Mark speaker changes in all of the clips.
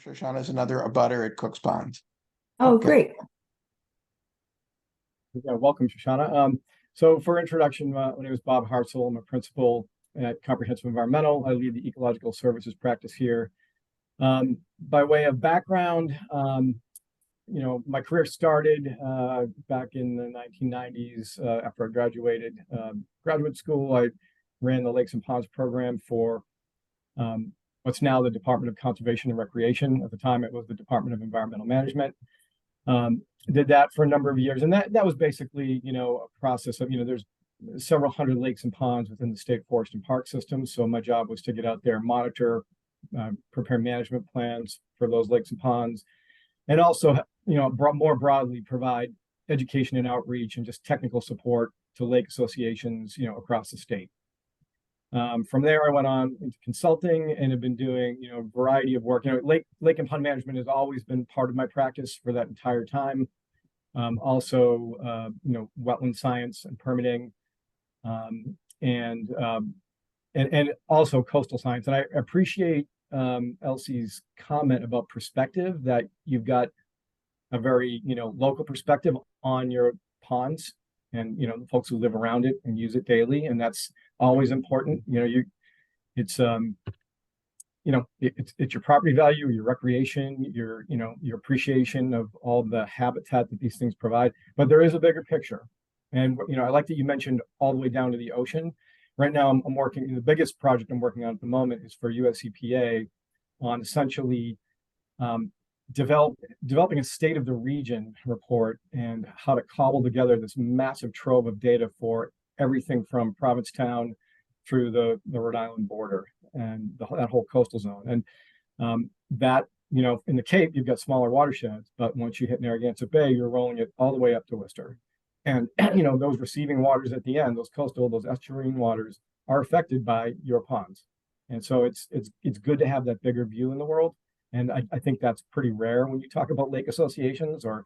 Speaker 1: Shoshana is another abutter at Cook's Pond.
Speaker 2: Oh,
Speaker 1: Okay.
Speaker 2: great.
Speaker 3: Yeah, welcome, Shoshana. So for introduction, my name is Bob Hartzell. I'm a principal at Comprehensive Environmental. I lead the ecological services practice here. By way of background, my career started back in the 1990s after I graduated graduate school. I ran the Lakes and Ponds program for what's now the Department of Conservation and Recreation. At the time, it was the Department of Environmental Management. Did that for a number of years, and that was basically, a process of, there's several hundred lakes and ponds within the state forest and park system. So my job was to get out there, monitor, prepare management plans for those lakes and ponds, and also, more broadly, provide education and outreach and just technical support to lake associations, across the state. From there, I went on into consulting and have been doing, a variety of work. Lake and pond management has always been part of my practice for that entire time. Also, wetland science and permitting, and also coastal science. And I appreciate Elsie's comment about perspective, that you've got a very, local perspective on your ponds and, the folks who live around it and use it daily. And that's always important. It's your property value, your recreation, your appreciation of all the habitat that these things provide. But there is a bigger picture. And, I like that you mentioned all the way down to the ocean. Right now, I'm working, the biggest project I'm working on at the moment is for US EPA on essentially developing a state of the region report and how to cobble together this massive trove of data for everything from Provincetown through the Rhode Island border and that whole coastal zone. And that, in the Cape, you've got smaller watersheds, but once you hit Narragansett Bay, you're rolling it all the way up to Worcester. And, those receiving waters at the end, those estuarine waters are affected by your ponds. And so it's good to have that bigger view in the world. And I think that's pretty rare when you talk about lake associations or,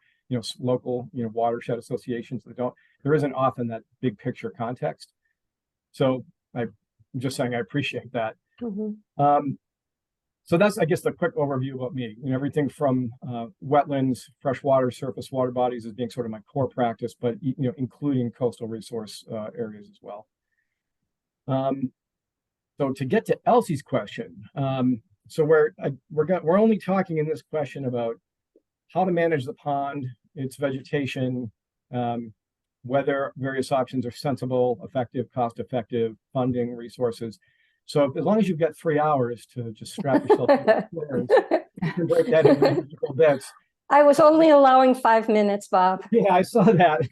Speaker 3: local, watershed associations there isn't often that big picture context. So I'm just saying I appreciate that.
Speaker 2: Mm-hmm.
Speaker 3: So that's, I guess, the quick overview about me. Everything from wetlands, freshwater, surface water bodies as being sort of my core practice, but including coastal resource areas as well. So to get to Elsie's question, so we're only talking in this question about how to manage the pond, its vegetation, whether various options are sensible, effective, cost-effective, funding, resources. So as long as you've got 3 hours to just strap yourself in, you can break that into musical bits.
Speaker 2: I was only allowing 5 minutes, Bob.
Speaker 3: Yeah, I saw that.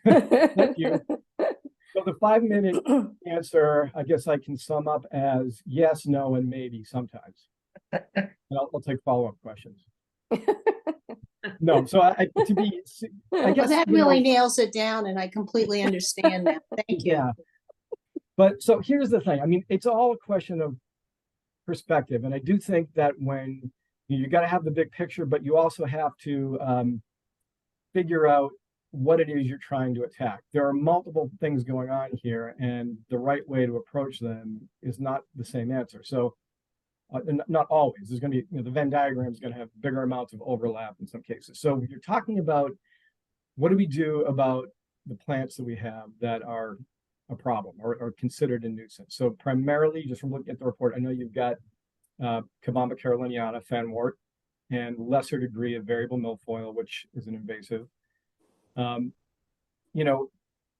Speaker 3: Thank you. So the 5-minute answer, I guess I can sum up as yes, no, and maybe sometimes. And I'll take follow-up questions. No, so I guess
Speaker 4: that really nails it down, and I completely understand that. Thank you.
Speaker 3: Yeah. But so here's the thing. I mean, it's all a question of perspective. And I do think that when you got to have the big picture, but you also have to figure out what it is you're trying to attack. There are multiple things going on here, and the right way to approach them is not the same answer. So not always. There's going to be, the Venn diagram is going to have bigger amounts of overlap in some cases. So you're talking about what do we do about the plants that we have that are a problem or considered a nuisance. So primarily, just from looking at the report, I know you've got Cabamba caroliniana, fanwort, and lesser degree of variable milfoil, which is an invasive.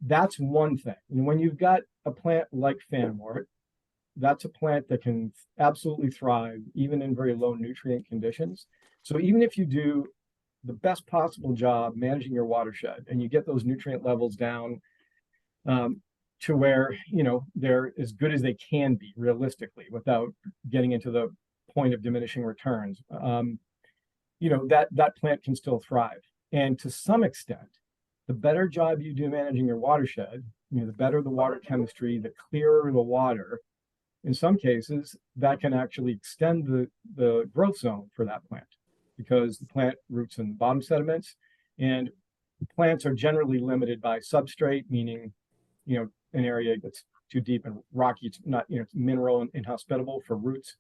Speaker 3: That's one thing. And when you've got a plant like fanwort, that's a plant that can absolutely thrive even in very low nutrient conditions. So even if you do the best possible job managing your watershed and you get those nutrient levels down to where, they're as good as they can be realistically without getting into the point of diminishing returns, that plant can still thrive. And to some extent, the better job you do managing your watershed, the better the water chemistry, the clearer the water, in some cases, that can actually extend the growth zone for that plant because the plant roots in bottom sediments, and plants are generally limited by substrate, meaning, an area that's too deep and rocky, it's not, it's mineral and inhospitable for roots.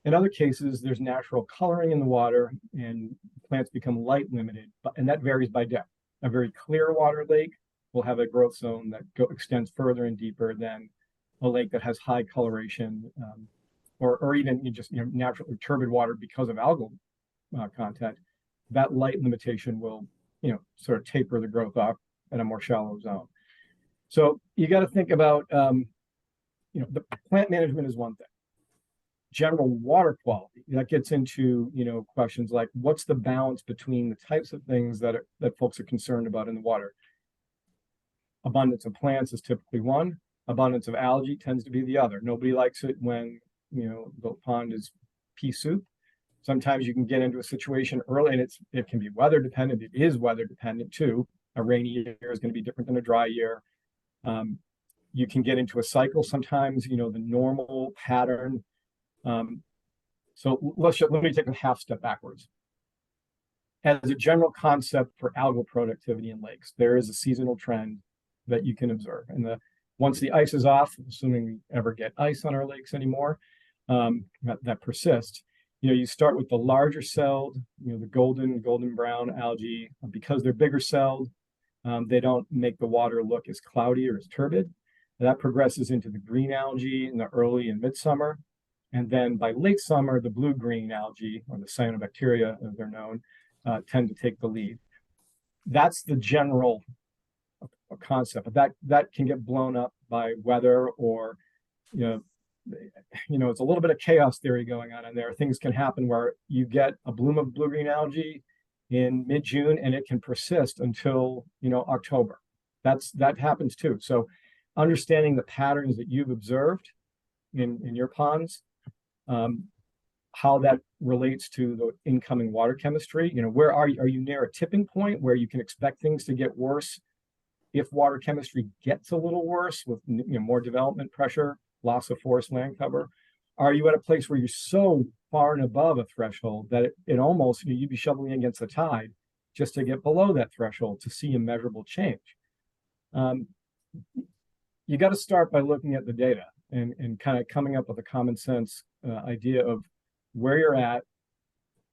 Speaker 3: In other cases, there's natural coloring in the water and plants become light limited, and that varies by depth. A very clear water lake will have a growth zone that extends further and deeper than a lake that has high coloration, or even just naturally turbid water because of algal content. That light limitation will sort of taper the growth off in a more shallow zone. So you got to think about the plant management is one thing. General water quality, that gets into questions like what's the balance between the types of things that folks are concerned about in the water. Abundance of plants is typically one. Abundance of algae tends to be the other. Nobody likes it when the pond is pea soup. Sometimes you can get into a situation early, and it can be weather dependent. It is weather dependent too. A rainy year is going to be different than a dry year. You can get into a cycle sometimes. The normal pattern. So let me take a half step backwards. As a general concept for algal productivity in lakes, there is a seasonal trend that you can observe. And once the ice is off, assuming we ever get ice on our lakes anymore, that persists, you start with the larger celled, the golden brown algae. Because they're bigger celled, they don't make the water look as cloudy or as turbid. That progresses into the green algae in the early and midsummer. And then by late summer, the blue-green algae, or the cyanobacteria, as they're known, tend to take the lead. That's the general concept. But that can get blown up by weather, or it's a little bit of chaos theory going on in there. Things can happen where you get a bloom of blue-green algae in mid-June, and it can persist until October. That happens too. So understanding the patterns that you've observed in your ponds, how that relates to the incoming water chemistry. Where are you near a tipping point where you can expect things to get worse if water chemistry gets a little worse with more development pressure, loss of forest land cover? Are you at a place where you're so far and above a threshold that it almost you'd be shoveling against the tide just to get below that threshold to see a measurable change? You got to start by looking at the data and kind of coming up with a common sense idea of where you're at,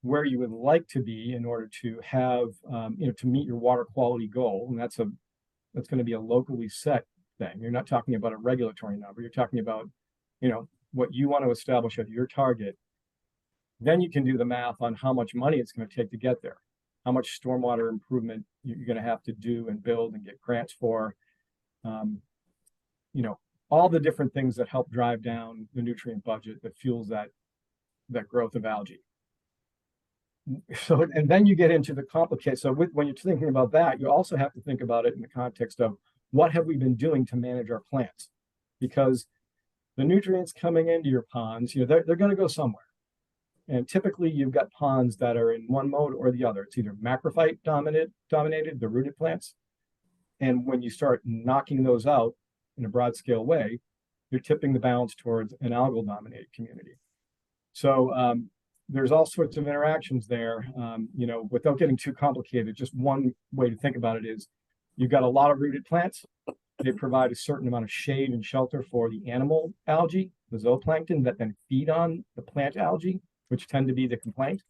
Speaker 3: where you would like to be in order to have, to meet your water quality goal. And that's going to be a locally set thing. You're not talking about a regulatory number. You're talking about, what you want to establish as your target. Then you can do the math on how much money it's going to take to get there, how much stormwater improvement you're going to have to do and build and get grants for. All the different things that help drive down the nutrient budget that fuels that growth of algae. So, and then you get into the complicated. So when you're thinking about that, you also have to think about it in the context of what have we been doing to manage our plants? Because the nutrients coming into your ponds, they're going to go somewhere. And typically you've got ponds that are in one mode or the other. It's either macrophyte dominated, the rooted plants. And when you start knocking those out in a broad scale way, you're tipping the balance towards an algal dominated community. So there's all sorts of interactions there, without getting too complicated. Just one way to think about it is you've got a lot of rooted plants. They provide a certain amount of shade and shelter for the animal algae, the zooplankton, that then feed on the plant algae, which tend to be the complaint.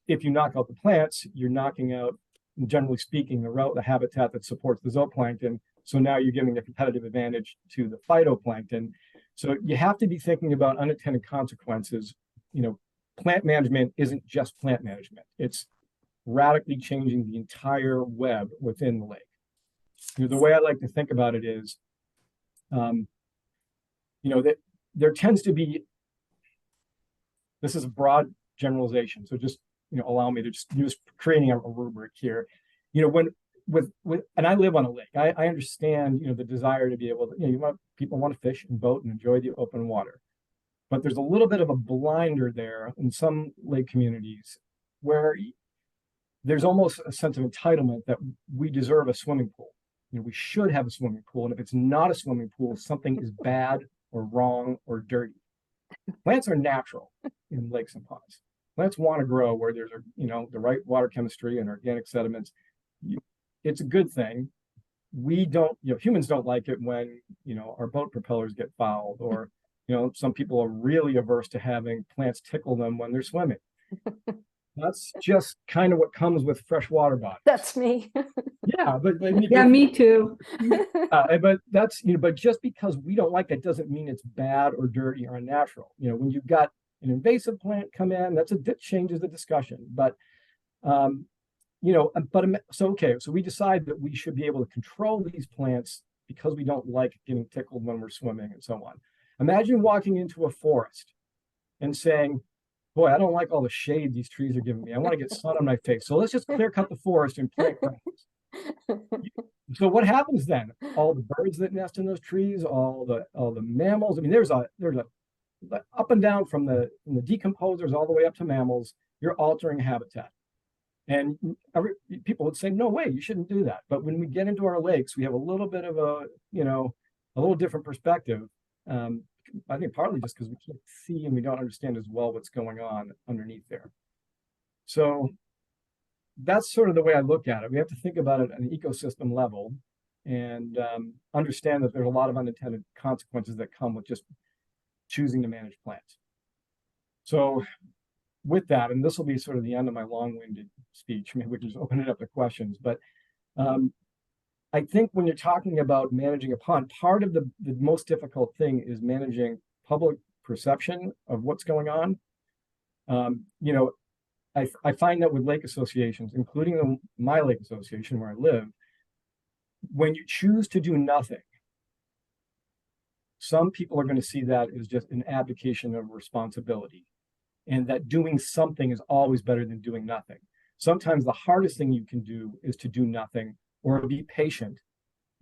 Speaker 3: If you knock out the plants, you're knocking out, generally speaking, the habitat that supports the zooplankton. So now you're giving a competitive advantage to the phytoplankton. So you have to be thinking about unintended consequences. Plant management isn't just plant management. It's radically changing the entire web within the lake. The way I like to think about it is, that there tends to be, this is a broad generalization. So just, allow me to just use creating a rubric here. And I live on a lake. I understand, the desire to be able to, people want to fish and boat and enjoy the open water. But there's a little bit of a blinder there in some lake communities where there's almost a sense of entitlement that we deserve a swimming pool. We should have a swimming pool. And if it's not a swimming pool, something is bad or wrong or dirty. Plants are natural in lakes and ponds. Plants want to grow where there's, the right water chemistry and organic sediments. It's a good thing. We don't, humans don't like it when, our boat propellers get fouled or, You know, some people are really averse to having plants tickle them when they're swimming. That's just kind of what comes with freshwater bodies.
Speaker 2: That's me.
Speaker 3: Yeah, but
Speaker 5: Yeah, me too.
Speaker 3: but that's, you know, but just because we don't like that doesn't mean it's bad or dirty or unnatural. You know, when you've got an invasive plant come in, that changes the discussion. But you know, so we decide that we should be able to control these plants because we don't like getting tickled when we're swimming and so on. Imagine walking into a forest and saying, boy, I don't like all the shade these trees are giving me. I want to get sun on my face. So let's just clear cut the forest and plant grass. So what happens then? All the birds that nest in those trees, all the mammals. I mean, there's a up and down from the decomposers all the way up to mammals. You're altering habitat. And people would say, no way, you shouldn't do that. But when we get into our lakes, we have a little bit of a little different perspective. I think partly just because we can't see and we don't understand as well what's going on underneath there. So that's sort of the way I look at it. We have to think about it at an ecosystem level and understand that there's a lot of unintended consequences that come with just choosing to manage plants. So with that, and this will be sort of the end of my long-winded speech, maybe we can just open it up to questions, but I think when you're talking about managing a pond, part of the most difficult thing is managing public perception of what's going on. You know, I find that with lake associations, including my lake association where I live, when you choose to do nothing, some people are going to see that as just an abdication of responsibility, and that doing something is always better than doing nothing. Sometimes the hardest thing you can do is to do nothing or be patient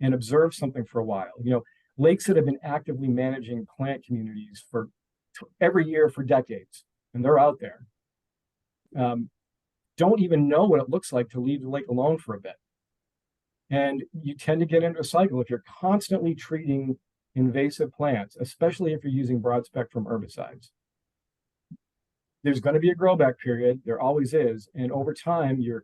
Speaker 3: and observe something for a while. You know, lakes that have been actively managing plant communities for every year for decades, and they're out there, don't even know what it looks like to leave the lake alone for a bit. And you tend to get into a cycle if you're constantly treating invasive plants, especially if you're using broad spectrum herbicides. There's going to be a grow back period. There always is. And over time, you're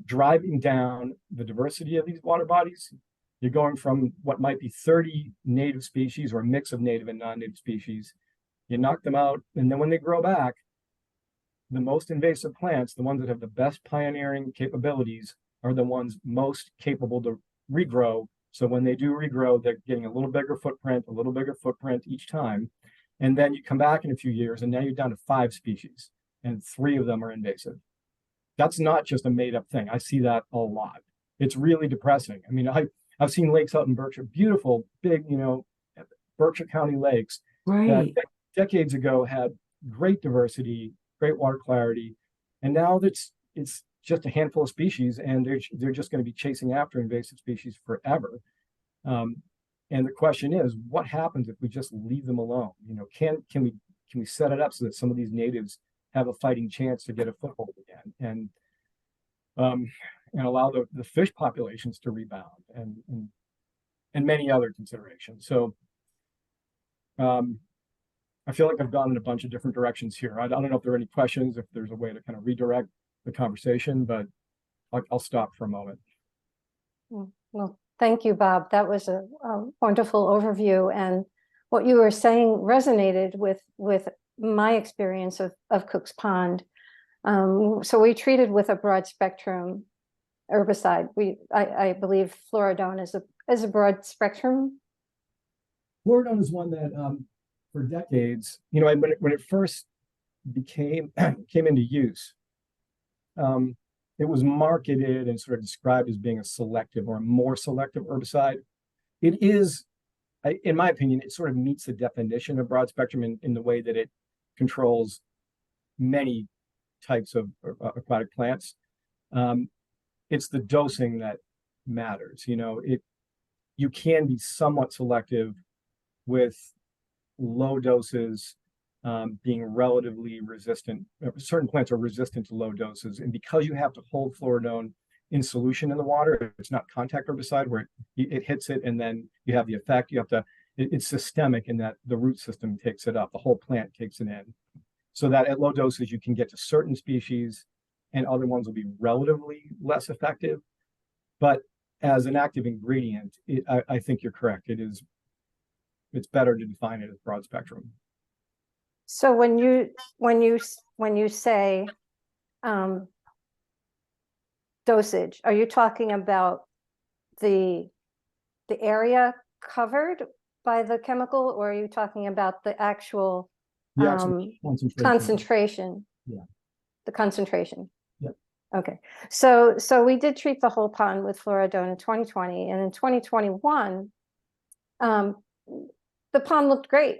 Speaker 3: driving down the diversity of these water bodies. You're going from what might be 30 native species or a mix of native and non-native species. You knock them out. And then when they grow back, the most invasive plants, the ones that have the best pioneering capabilities, are the ones most capable to regrow. So when they do regrow, they're getting a little bigger footprint each time. And then you come back in a few years and now you're down to 5 species and 3 of them are invasive. That's not just a made up thing. I see that a lot. It's really depressing. I mean, I've seen lakes out in Berkshire, beautiful, big, Berkshire County lakes that decades ago had great diversity, great water clarity. And now it's just a handful of species and they're just going to be chasing after invasive species forever. And the question is, what happens if we just leave them alone? You know, can we set it up so that some of these natives have a fighting chance to get a foothold again, and allow the fish populations to rebound, and many other considerations. So I feel like I've gone in a bunch of different directions here. I don't know if there are any questions, if there's a way to kind of redirect the conversation, but I'll stop for a moment.
Speaker 2: Well, thank you, Bob. That was a wonderful overview, and what you were saying resonated with my experience of Cook's Pond. So we treated with a broad spectrum herbicide. I believe fluoridone is a broad spectrum.
Speaker 3: Fluoridone is one that for decades, when it first came into use, it was marketed and sort of described as being a selective or a more selective herbicide. It is, in my opinion, it sort of meets the definition of broad spectrum in the way that it controls many types of aquatic plants. It's the dosing that matters. You can be somewhat selective with low doses, being relatively resistant. Certain plants are resistant to low doses, and because you have to hold fluoridone in solution in the water, it's not contact herbicide where it hits it and then you have the effect. It's systemic in that the root system takes it up, the whole plant takes it in, so that at low doses you can get to certain species and other ones will be relatively less effective. But as an active ingredient, I think you're correct. It is it's better to define it as broad spectrum.
Speaker 2: So when you say dosage, are you talking about the area covered by the chemical, or are you talking about the actual
Speaker 3: The actual
Speaker 2: concentration?
Speaker 3: Yeah.
Speaker 2: The concentration.
Speaker 3: Yeah.
Speaker 2: Okay. So we did treat the whole pond with fluoridone in 2020, and in 2021, the pond looked great.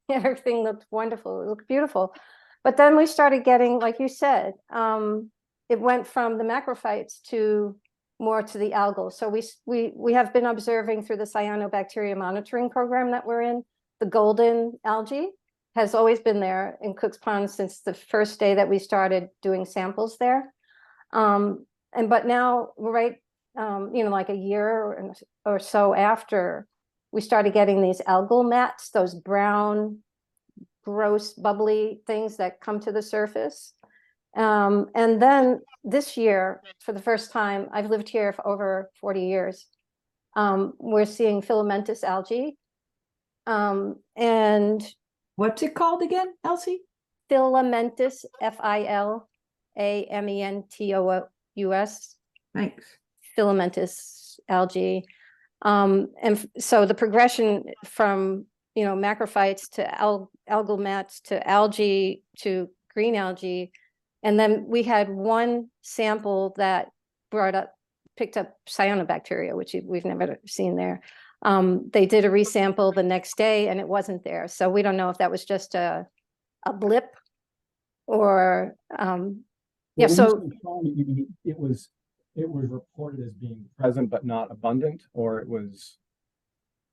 Speaker 2: Everything looked wonderful. It looked beautiful. But then we started getting, like you said, it went from the macrophytes to more to the algal. So we have been observing through the cyanobacteria monitoring program that we're in. The golden algae has always been there in Cook's Pond since the first day that we started doing samples there. But now, right, like a year or so after, we started getting these algal mats, those brown, gross, bubbly things that come to the surface. And then this year, for the first time, I've lived here for over 40 years. We're seeing filamentous algae. And
Speaker 5: What's it called again, Elsie?
Speaker 2: filamentous, FILAMENTOUS,
Speaker 5: Thanks.
Speaker 2: filamentous algae. So the progression from, macrophytes to algal mats to algae to green algae. And then we had one sample that picked up cyanobacteria, which we've never seen there. They did a resample the next day and it wasn't there. So we don't know if that was just a blip or, yeah, so.
Speaker 3: It was reported as being present but not abundant, or it was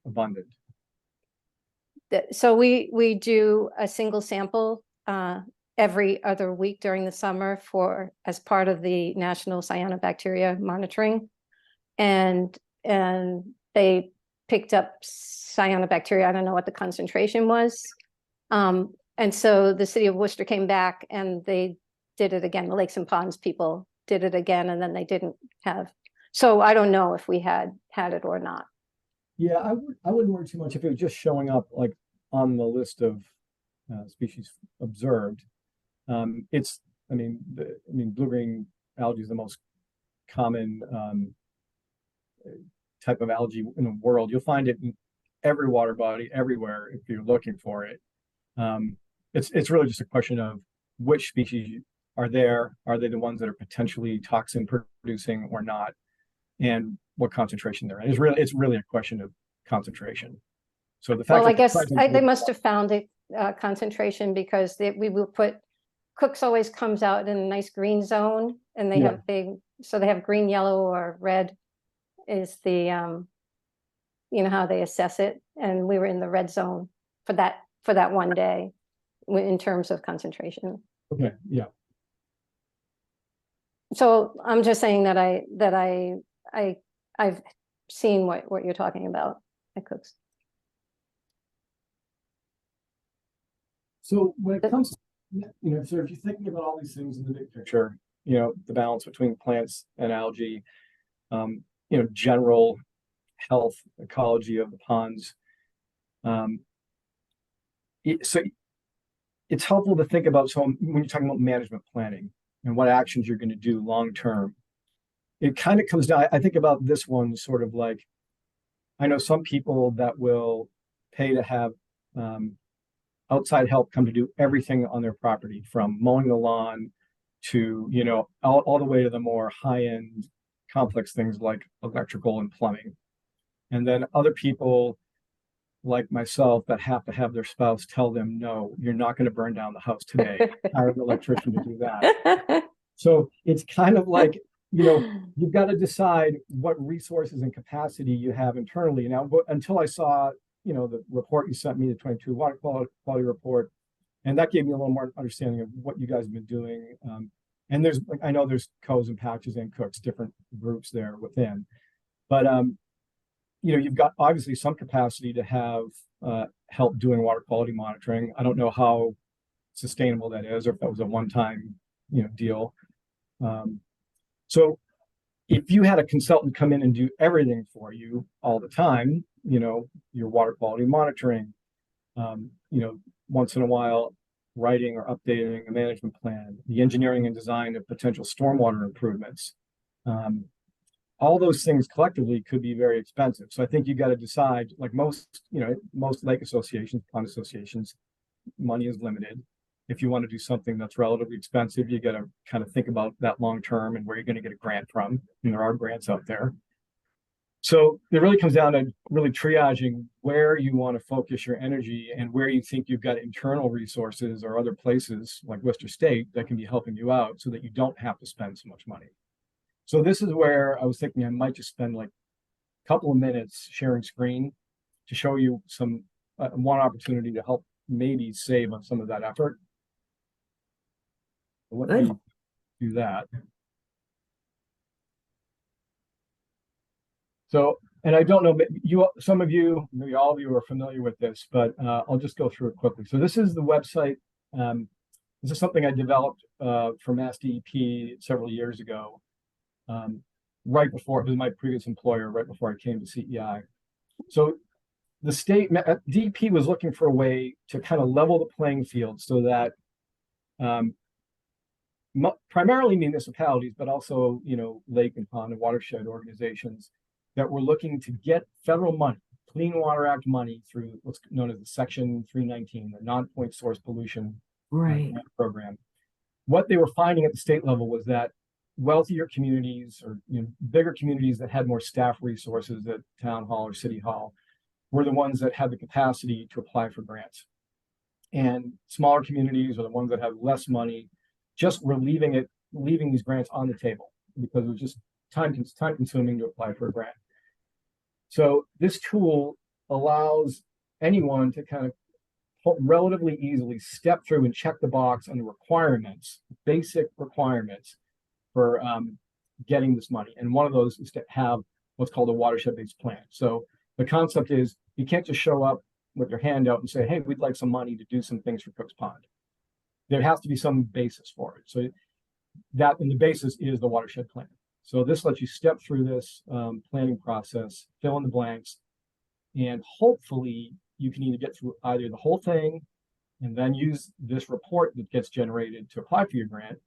Speaker 3: abundant.
Speaker 2: So we do a single sample every other week during the summer as part of the National Cyanobacteria Monitoring, and they picked up cyanobacteria. I don't know what the concentration was, and so the city of Worcester came back and they did it again. The Lakes and Ponds people did it again, and then they didn't have. So I don't know if we had it or not.
Speaker 3: Yeah, I wouldn't worry too much if it was just showing up like on the list of species observed. Blue-green algae is the most common type of algae in the world. You'll find it in every water body, everywhere if you're looking for it. It's really just a question of which species are there. Are they the ones that are potentially toxin producing or not? And what concentration they're in. It's really a question of concentration. So the fact.
Speaker 2: Well, I guess they must have found a concentration because we will put. Cook's always comes out in a nice green zone, and they have so they have green, yellow, or red is the how they assess it, and we were in the red zone for that one day in terms of concentration.
Speaker 3: Okay. Yeah.
Speaker 2: So I'm just saying that I've seen what you're talking about at Cook's.
Speaker 3: So when it comes to, so if you're thinking about all these things in the big picture, the balance between plants and algae, general health, ecology of the ponds. So it's helpful to think about, so when you're talking about management planning and what actions you're going to do long term, it kind of comes down, I think about this one sort of like, I know some people that will pay to have outside help come to do everything on their property, from mowing the lawn to, all the way to the more high-end complex things like electrical and plumbing. And then other people like myself that have to have their spouse tell them, no, you're not going to burn down the house today. Hire an electrician to do that. So it's kind of like, you've got to decide what resources and capacity you have internally. Now, until I saw, the report you sent me, the 22 water quality report, and that gave me a little more understanding of what you guys have been doing. And I know there's Co's and Patches and Cooks, different groups there within, but you've got obviously some capacity to have help doing water quality monitoring. I don't know how sustainable that is, or if that was a one-time, deal. So if you had a consultant come in and do everything for you all the time, your water quality monitoring, once in a while, writing or updating a management plan, the engineering and design of potential stormwater improvements. All those things collectively could be very expensive. So I think you got to decide, like most lake associations, pond associations, money is limited. If you want to do something that's relatively expensive, you got to kind of think about that long term and where you're going to get a grant from. And there are grants out there. So it really comes down to really triaging where you want to focus your energy and where you think you've got internal resources or other places like Worcester State that can be helping you out so that you don't have to spend so much money. So this is where I was thinking I might just spend like a couple of minutes sharing screen to show you some one opportunity to help maybe save on some of that effort. So let me do that. So, and I don't know, some of you, maybe all of you are familiar with this, but I'll just go through it quickly. So this is the website. This is something I developed for Mass DEP several years ago, right before, it was my previous employer, right before I came to CEI. So the state, DEP was looking for a way to kind of level the playing field so that primarily municipalities, but also, lake and pond and watershed organizations that were looking to get federal money, Clean Water Act money through what's known as the Section 319, the non-point source pollution program. What they were finding at the state level was that wealthier communities or bigger communities that had more staff resources at town hall or city hall were the ones that had the capacity to apply for grants. And smaller communities are the ones that have less money, just were leaving these grants on the table because it was just time consuming to apply for a grant. So this tool allows anyone to kind of relatively easily step through and check the box on the requirements, basic requirements for getting this money. And one of those is to have what's called a watershed-based plan. So the concept is you can't just show up with your hand out and say, hey, we'd like some money to do some things for Cook's Pond. There has to be some basis for it. So and the basis is the watershed plan. So this lets you step through this planning process, fill in the blanks, and hopefully you can either get through either the whole thing and then use this report that gets generated to apply for your grant,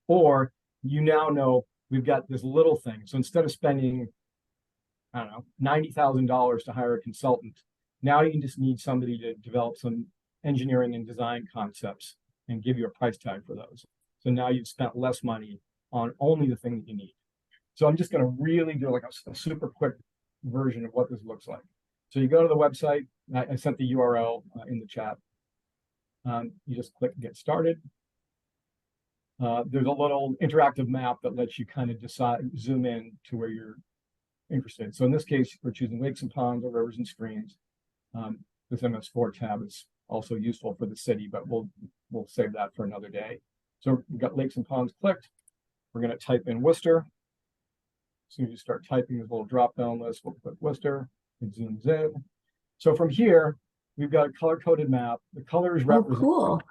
Speaker 3: or you now know we've got this little thing. So instead of spending, I don't know, $90,000 to hire a consultant, now you just need somebody to develop some engineering and design concepts and give you a price tag for those. So now you've spent less money on only the thing that you need. So I'm just going to really do like a super quick version of what this looks like. So you go to the website. I sent the URL in the chat. You just click get started. There's a little interactive map that lets you kind of zoom in to where you're interested. So in this case, we're choosing lakes and ponds or rivers and streams. This MS4 tab is also useful for the city, but we'll save that for another day. So we've got lakes and ponds clicked. We're going to type in Worcester. As soon as you start typing this little drop-down list, we'll click Worcester. It zooms in. So from here, we've got a color-coded map. The colors represent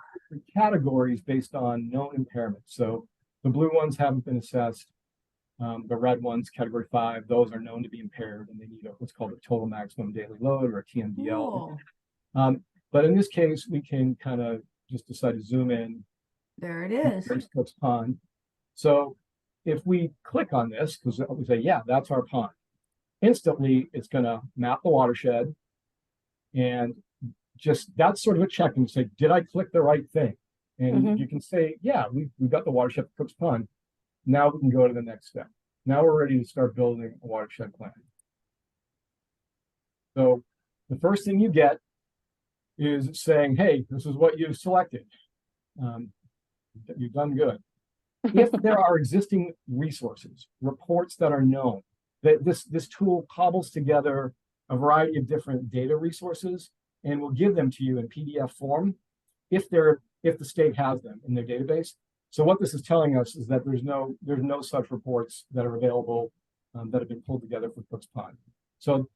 Speaker 3: categories based on known impairments. So the blue ones haven't been assessed. The red ones, category 5, those are known to be impaired, and they need what's called a total maximum daily load or a TMDL. But in this case, we can kind of just decide to zoom in.
Speaker 5: There it is.
Speaker 3: Cook's Pond. So if we click on this, because we say, yeah, that's our pond, instantly it's going to map the watershed. And just that's sort of a check and say, did I click the right thing? And you can say, yeah, we've got the watershed for Cook's Pond. Now we can go to the next step. Now we're ready to start building a watershed plan. So the first thing you get is saying, hey, this is what you've selected. You've done good. If there are existing resources, reports that are known, that this tool cobbles together a variety of different data resources and will give them to you in PDF form if the state has them in their database. So what this is telling us is that there's no such reports that are available that have been pulled together for Cook's Pond. So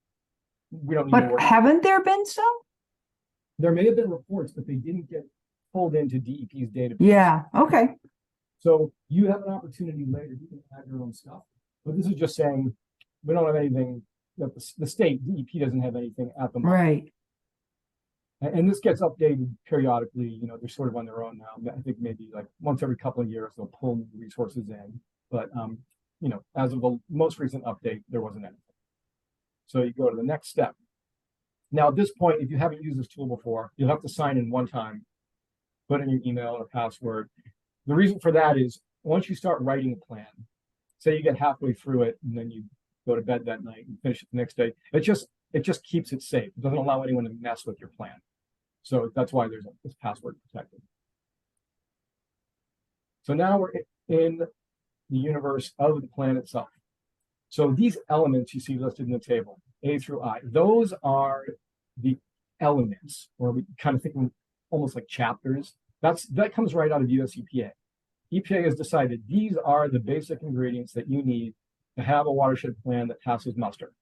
Speaker 3: we don't need to
Speaker 5: But
Speaker 3: worry.
Speaker 5: haven't there been some?
Speaker 3: There may have been reports, but they didn't get pulled into DEP's database.
Speaker 5: Yeah, okay.
Speaker 3: So you have an opportunity later, you can add your own stuff. But this is just saying we don't have anything that the state DEP doesn't have anything at the moment.
Speaker 5: Right.
Speaker 3: And this gets updated periodically. You know, they're sort of on their own now. I think maybe like once every couple of years they'll pull new resources in. But you know, as of the most recent update, there wasn't anything. So you go to the next step. Now at this point, if you haven't used this tool before, you'll have to sign in one time, put in your email or password. The reason for that is once you start writing a plan, say you get halfway through it and then you go to bed that night and finish it the next day, it just keeps it safe. It doesn't allow anyone to mess with your plan. So that's why it's password protected. So now we're in the universe of the plan itself. So these elements you see listed in the table, A through I, those are the elements, or we kind of think of them almost like chapters. That comes right out of US EPA. EPA has decided these are the basic ingredients that you need to have a watershed plan that passes muster.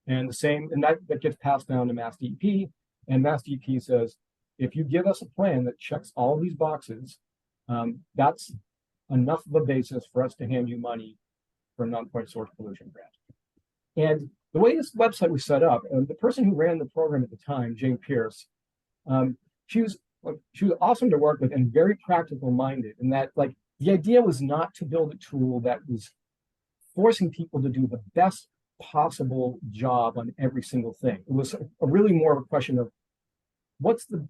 Speaker 3: And that gets passed down to Mass DEP, and Mass DEP says, if you give us a plan that checks all these boxes, that's enough of a basis for us to hand you money for a non-point source pollution grant. And the way this website was set up, the person who ran the program at the time, Jane Pierce, she was awesome to work with and very practical minded. And that, like, the idea was not to build a tool that was forcing people to do the best possible job on every single thing. It was really more of a question of what's the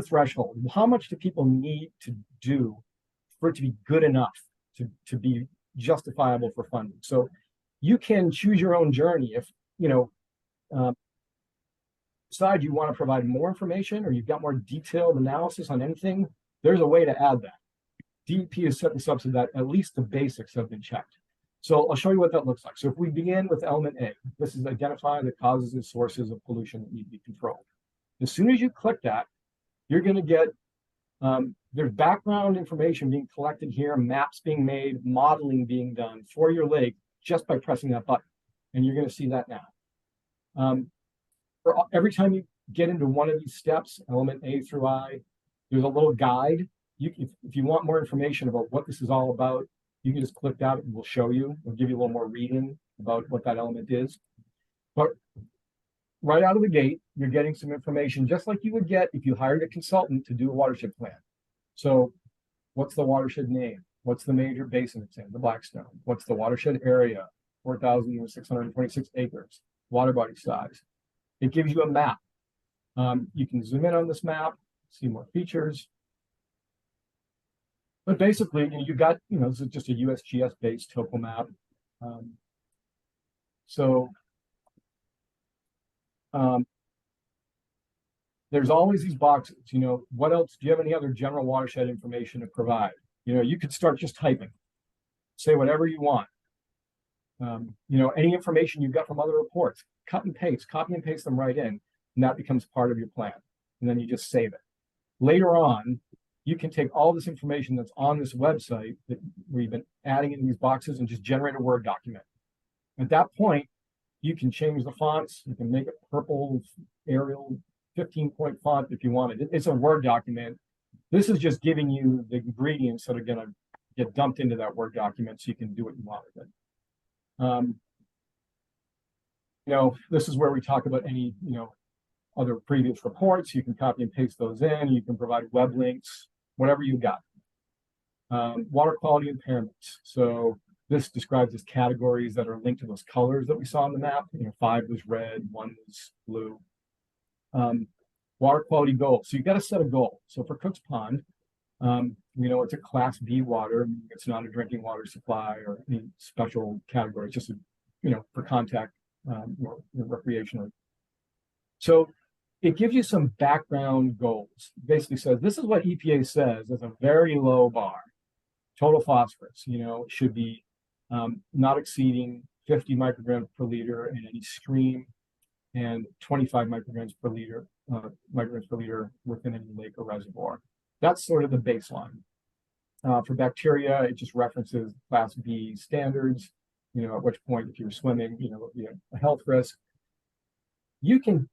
Speaker 3: threshold? How much do people need to do for it to be good enough to be justifiable for funding? So you can choose your own journey. If you decide you want to provide more information or you've got more detailed analysis on anything, there's a way to add that. DEP has set this up so that at least the basics have been checked. So I'll show you what that looks like. So if we begin with element A, this is identify the causes and sources of pollution that need to be controlled. As soon as you click that, you're going to get, there's background information being collected here, maps being made, modeling being done for your lake just by pressing that button. And you're going to see that now. Every time you get into one of these steps, element A through I, there's a little guide. If you want more information about what this is all about, you can just click that and we'll show you. We'll give you a little more reading about what that element is. But right out of the gate, you're getting some information just like you would get if you hired a consultant to do a watershed plan. So what's the watershed name? What's the major basin it's in, the Blackstone? What's the watershed area? 4,626 acres, water body size. It gives you a map. You can zoom in on this map, see more features. But basically, you got, this is just a USGS-based topo map. There's always these boxes, what else? Do you have any other general watershed information to provide? You could start just typing, say whatever you want. Any information you've got from other reports, copy and paste them right in, and that becomes part of your plan. And then you just save it. Later on, you can take all this information that's on this website that we've been adding in these boxes and just generate a Word document. At that point, you can change the fonts. You can make it purple, Arial, 15-point font if you wanted. It's a Word document. This is just giving you the ingredients that are going to get dumped into that Word document so you can do what you want with it. This is where we talk about any, other previous reports. You can copy and paste those in. You can provide web links, whatever you got. Water quality impairments. So this describes as categories that are linked to those colors that we saw on the map. 5 was red, 1 was blue. Water quality goals. So you've got to set a goal. So for Cook's Pond, it's a Class B water. It's not a drinking water supply or any special category. It's just, for contact or recreational. So it gives you some background goals. It basically says this is what EPA says is a very low bar. Total phosphorus, it should be not exceeding 50 micrograms per liter in any stream and 25 micrograms per liter within any lake or reservoir. That's sort of the baseline. For bacteria, it just references Class B standards, at which point if you're swimming, there'll be a health risk. You can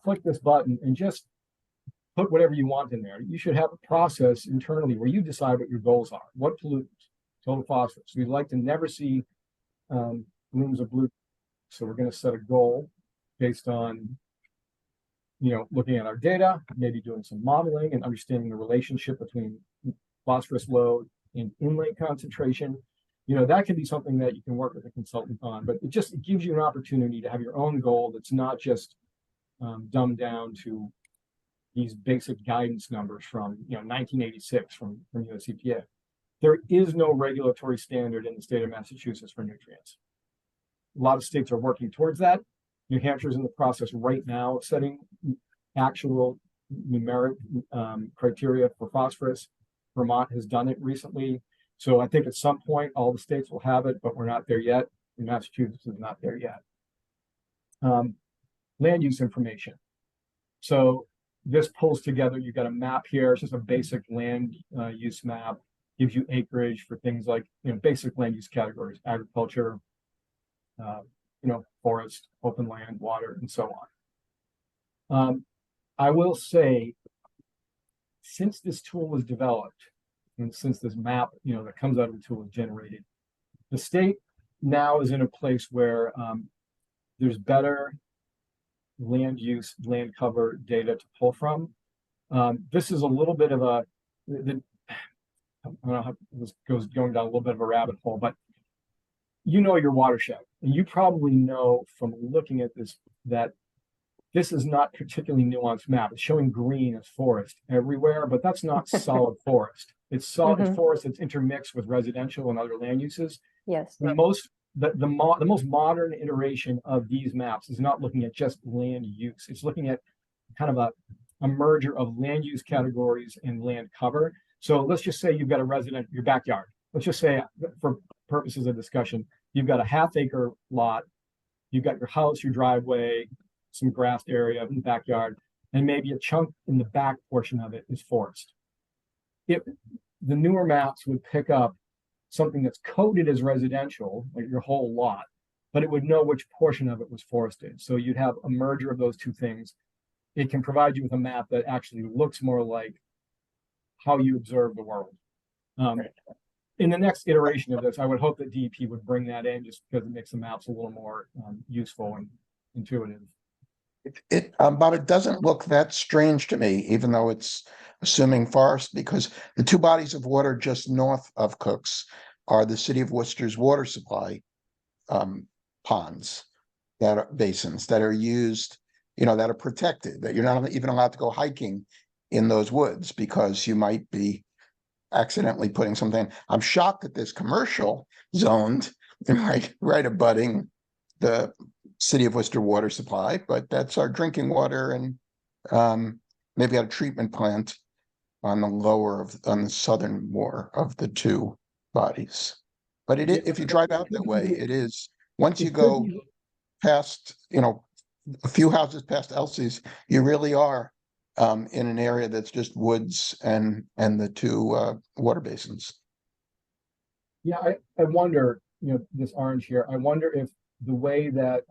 Speaker 3: click this button and just put whatever you want in there. You should have a process internally where you decide what your goals are. What pollutants? Total phosphorus. We'd like to never see blooms of blue So we're going to set a goal based on, looking at our data, maybe doing some modeling and understanding the relationship between phosphorus load and inlet concentration. That can be something that you can work with a consultant on, but it gives you an opportunity to have your own goal that's not just dumbed down to these basic guidance numbers from 1986 from US EPA. There is no regulatory standard in the state of Massachusetts for nutrients. A lot of states are working towards that. New Hampshire's in the process right now of setting actual numeric criteria for phosphorus. Vermont has done it recently. So I think at some point all the states will have it, but we're not there yet. And Massachusetts is not there yet. Land use information. So this pulls together, you've got a map here. It's just a basic land use map. Gives you acreage for things like, basic land use categories, agriculture, forest, open land, water, and so on. I will say, since this tool was developed, and since this map, that comes out of the tool is generated, the state now is in a place where there's better land use, land cover data to pull from. This is a little bit of I don't know how this goes going down a little bit of a rabbit hole, but your watershed, and you probably know from looking at this that this is not particularly nuanced map. It's showing green as forest everywhere, but that's not solid forest. It's solid forest that's intermixed with residential and other land uses.
Speaker 2: Yes.
Speaker 3: The most modern iteration of these maps is not looking at just land use. It's looking at kind of a merger of land use categories and land cover. So let's just say you've got your backyard. Let's just say, for purposes of discussion, you've got a half-acre lot. You've got your house, your driveway, some grassed area in the backyard, and maybe a chunk in the back portion of it is forest. The newer maps would pick up something that's coded as residential, like your whole lot, but it would know which portion of it was forested. So you'd have a merger of those two things. It can provide you with a map that actually looks more like how you observe the world. In the next iteration of this, I would hope that DEP would bring that in, just because it makes the maps a little more useful and intuitive.
Speaker 1: But it doesn't look that strange to me, even though it's assuming forest, because the two bodies of water just north of Cooks are the city of Worcester's water supply ponds, that are basins that are used, that are protected, that you're not even allowed to go hiking in those woods because you might be accidentally putting something. I'm shocked that this commercial zoned right abutting the city of Worcester water supply, but that's our drinking water, and maybe got a treatment plant on the southern more of the two bodies. But if you drive out that way, it is, once you go past, a few houses past Elsie's, you really are in an area that's just woods and the two water basins.
Speaker 3: Yeah, I wonder, this orange here, I wonder if the way that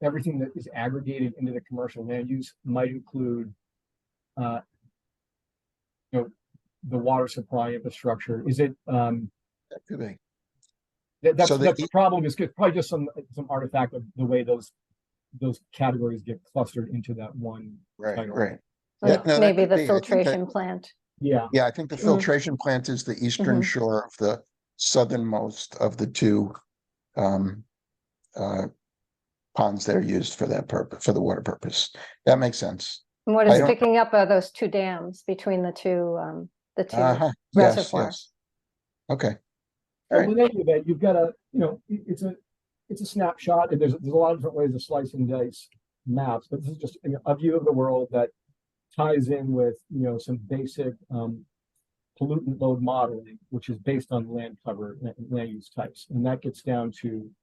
Speaker 3: everything that is aggregated into the commercial land use might include, the water supply infrastructure. Is it?
Speaker 1: That could be.
Speaker 3: That's
Speaker 1: So
Speaker 3: the problem. Is probably just some artifact of the way those categories get clustered into that one title.
Speaker 1: Right.
Speaker 2: Like
Speaker 1: Yeah, no, that
Speaker 2: maybe
Speaker 1: could
Speaker 2: the
Speaker 1: be. I think
Speaker 2: filtration plant.
Speaker 3: Yeah.
Speaker 1: Yeah, I think the filtration plant is the eastern shore of the southernmost of the two ponds that are used for that purpose, for the water purpose. That makes sense.
Speaker 2: And what
Speaker 1: I
Speaker 2: is
Speaker 1: don't-
Speaker 2: picking up are those two dams between the two
Speaker 1: Yes,
Speaker 2: reservoirs.
Speaker 1: yes. Okay.
Speaker 3: Well,
Speaker 1: Right.
Speaker 3: in any event, you've got it's a snapshot, and there's a lot of different ways to slice and dice maps, but this is just a view of the world that ties in with some basic pollutant load modeling, which is based on land cover and land use types, and that gets down to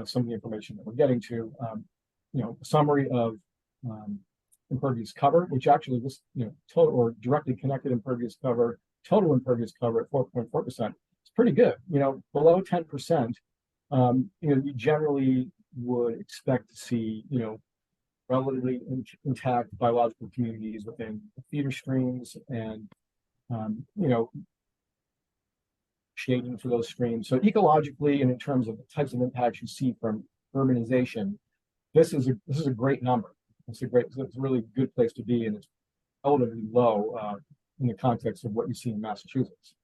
Speaker 3: some of the information that we're getting to. A summary of impervious cover, which actually this total or directly connected impervious cover, total impervious cover at 4.4%. It's pretty good. Below 10%, you generally would expect to see relatively intact biological communities within feeder streams and shading for those streams. So ecologically, and in terms of the types of impacts you see from urbanization, this is a great number. It's a really good place to be, and it's relatively low in the context of what you see in Massachusetts.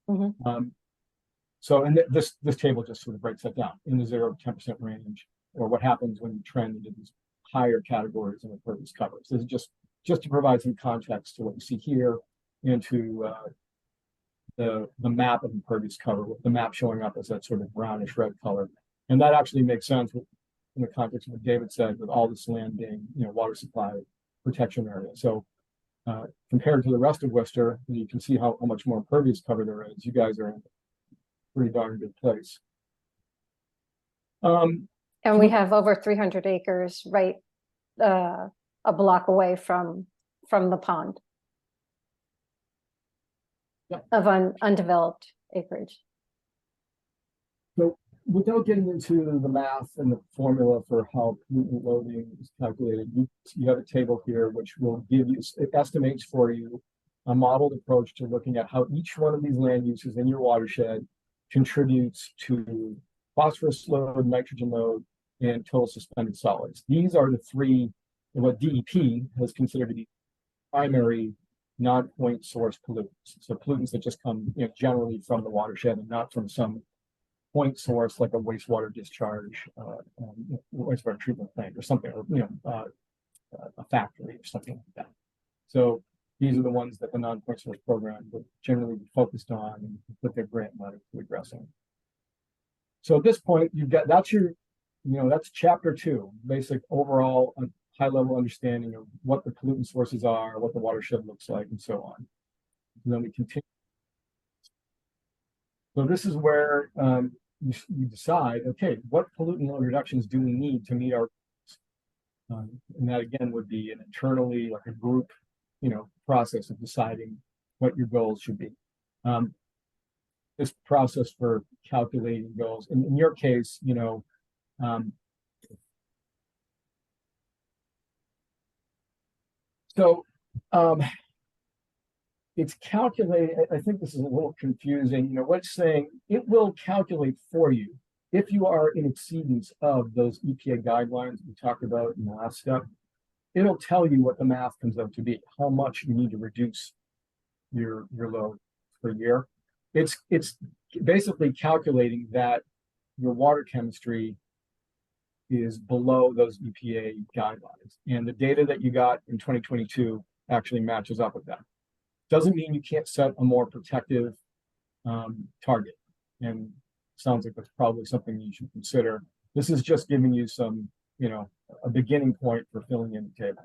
Speaker 3: So, and this table just sort of breaks that down in the 0 to 10% range, or what happens when you trend into these higher categories of impervious covers. This is just to provide some context to what you see here, and to the map of impervious cover, with the map showing up as that sort of brownish red color. And that actually makes sense in the context of what David said, with all this land being, water supply protection area. So compared to the rest of Worcester, you can see how much more impervious cover there is. You guys are in a pretty darn good place.
Speaker 2: And we have over 300 acres right a block away from the pond.
Speaker 3: Yep.
Speaker 2: Of undeveloped acreage.
Speaker 3: So without getting into the math and the formula for how pollutant loading is calculated, you have a table here which will give you, it estimates for you a modeled approach to looking at how each one of these land uses in your watershed contributes to phosphorus load, nitrogen load, and total suspended solids. These are the three, what DEP has considered to be primary non-point source pollutants. So pollutants that just come generally from the watershed and not from some point source like a wastewater discharge, wastewater treatment plant or something, or a factory or something like that. So these are the ones that the non-point source program would generally be focused on and put their grant money to addressing. So at this point, you've got, that's chapter 2, basic overall high-level understanding of what the pollutant sources are, what the watershed looks like, and so on. And then we continue. So this is where you decide, okay, what pollutant load reductions do we need to meet our goals? And that again would be an internally, like a group, process of deciding what your goals should be. This process for calculating goals, in your case, it's calculating. I think this is a little confusing. What it's saying, it will calculate for you if you are in exceedance of those EPA guidelines we talked about in the last step. It'll tell you what the math comes out to be, how much you need to reduce your load per year. It's basically calculating that your water chemistry is below those EPA guidelines. And the data that you got in 2022 actually matches up with that. Doesn't mean you can't set a more protective target. And sounds like that's probably something you should consider. This is just giving you some, a beginning point for filling in the table.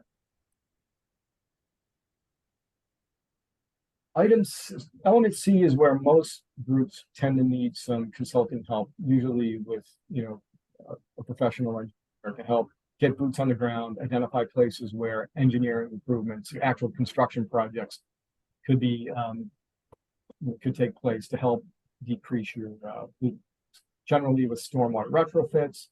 Speaker 3: Element C is where most groups tend to need some consulting help, usually with, a professional engineer to help get boots on the ground, identify places where engineering improvements, actual construction projects could be, could take place to help decrease your generally with stormwater retrofits.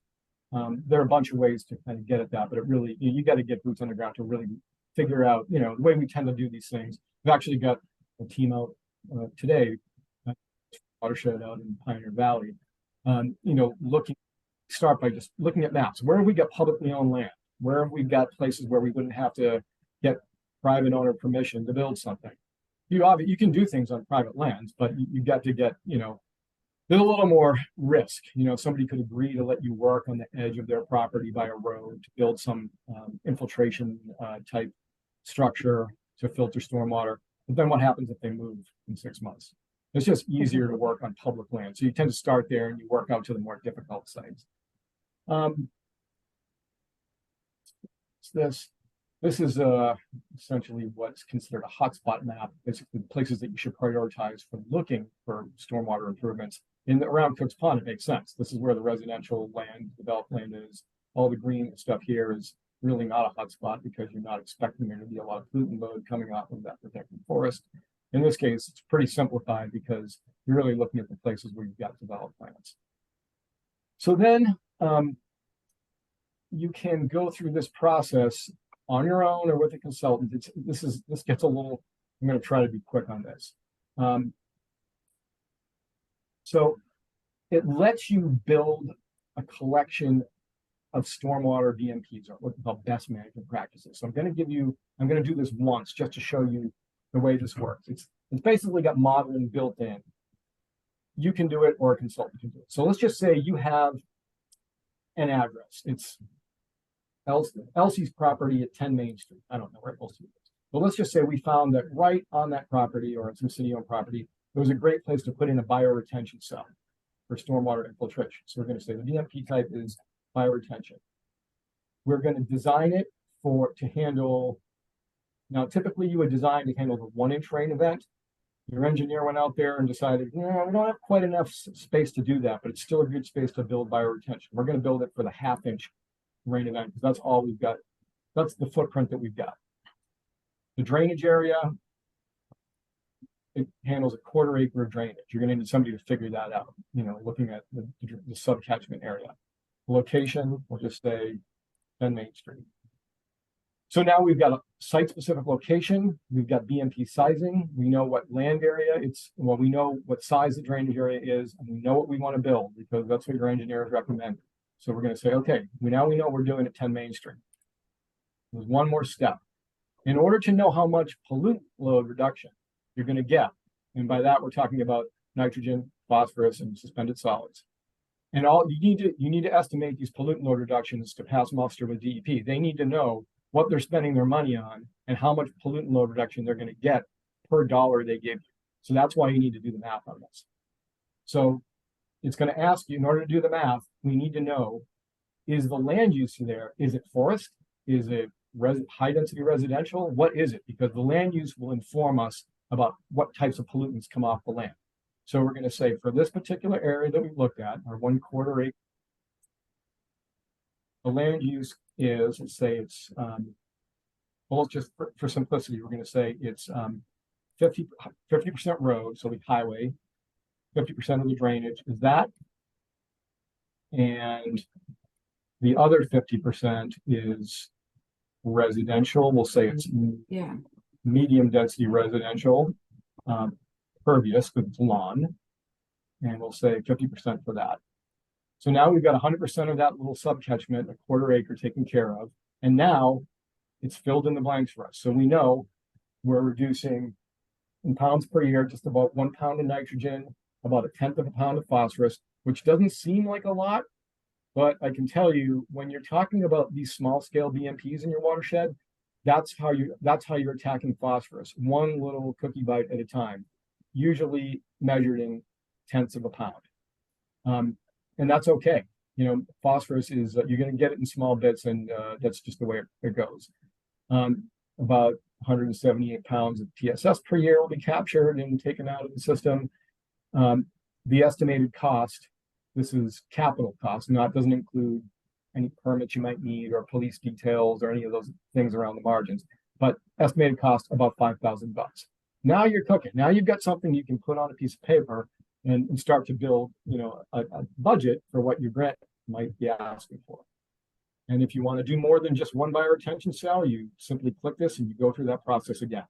Speaker 3: There are a bunch of ways to kind of get at that, but it really, you got to get boots on the ground to really figure out, the way we tend to do these things. We've actually got a team out today, Watershed out in Pioneer Valley, start by just looking at maps. Where have we got publicly owned land? Where have we got places where we wouldn't have to get private owner permission to build something? You can do things on private lands, but you got to get, there's a little more risk. Somebody could agree to let you work on the edge of their property by a road to build some infiltration type structure to filter stormwater. But then what happens if they move in 6 months? It's just easier to work on public land. So you tend to start there and you work out to the more difficult sites. This is essentially what's considered a hotspot map, basically places that you should prioritize for looking for stormwater improvements. Around Cook's Pond, it makes sense. This is where the residential land, developed land is. All the green stuff here is really not a hotspot because you're not expecting there to be a lot of pollutant load coming off of that protected forest. In this case, it's pretty simplified because you're really looking at the places where you've got developed lands. So then you can go through this process on your own or with a consultant. This gets a little, I'm going to try to be quick on this. So it lets you build a collection of stormwater BMPs, or what we call best management practices. So I'm going to do this once just to show you the way this works. It's basically got modeling built in. You can do it or a consultant can do it. So let's just say you have an address. It's Elsie's property at 10 Main Street. I don't know where Elsie is. But let's just say we found that right on that property or some city-owned property, there was a great place to put in a bioretention cell for stormwater infiltration. So we're going to say the BMP type is bioretention. We're going to design it to handle, now typically you would design to handle the 1-inch rain event. Your engineer went out there and decided, no, we don't have quite enough space to do that, but it's still a good space to build bioretention. We're going to build it for the 1/2-inch rain event because that's all we've got. That's the footprint that we've got. The drainage area, it handles a 1/4 acre of drainage. You're going to need somebody to figure that out, looking at the subcatchment area. Location, we'll just say 10 Main Street. So now we've got a site-specific location, we've got BMP sizing, we know what land area we know what size the drainage area is, and we know what we want to build because that's what your engineers recommend. So we're going to say, okay, we know we're doing at 10 Main Street. There's one more step. In order to know how much pollutant load reduction you're going to get, and by that we're talking about nitrogen, phosphorus, and suspended solids. And all you need to estimate these pollutant load reductions to pass muster with DEP. They need to know what they're spending their money on and how much pollutant load reduction they're going to get per dollar they give you. So that's why you need to do the math on this. So it's going to ask you, in order to do the math, we need to know, is the land use there, is it forest? Is it high density residential? What is it? Because the land use will inform us about what types of pollutants come off the land. So we're going to say for this particular area that we've looked at, our 1/4 acre, the land use is, let's say it's, well, just for simplicity, we're going to say it's 50% road, so the highway, 50% of the drainage is that, and the other 50% is residential. We'll say it's medium density residential, pervious with lawn, and we'll say 50% for that. So now we've got 100% of that little subcatchment, a 1/4 acre taken care of, and now it's filled in the blanks for us. So we know we're reducing in pounds per year just about 1 pound of nitrogen, about 1/10 of a pound of phosphorus, which doesn't seem like a lot, but I can tell you when you're talking about these small scale BMPs in your watershed, that's how you're attacking phosphorus, one little cookie bite at a time, usually measured in 1/10 of a pound. And that's okay. Phosphorus is, you're going to get it in small bits, and that's just the way it goes. About 178 pounds of TSS per year will be captured and taken out of the system. The estimated cost, this is capital cost, doesn't include any permits you might need or police details or any of those things around the margins, but estimated cost about $5,000. Now you're cooking. Now you've got something you can put on a piece of paper and start to build, a budget for what your grant might be asking for. And if you want to do more than just one bioretention cell, you simply click this and you go through that process again.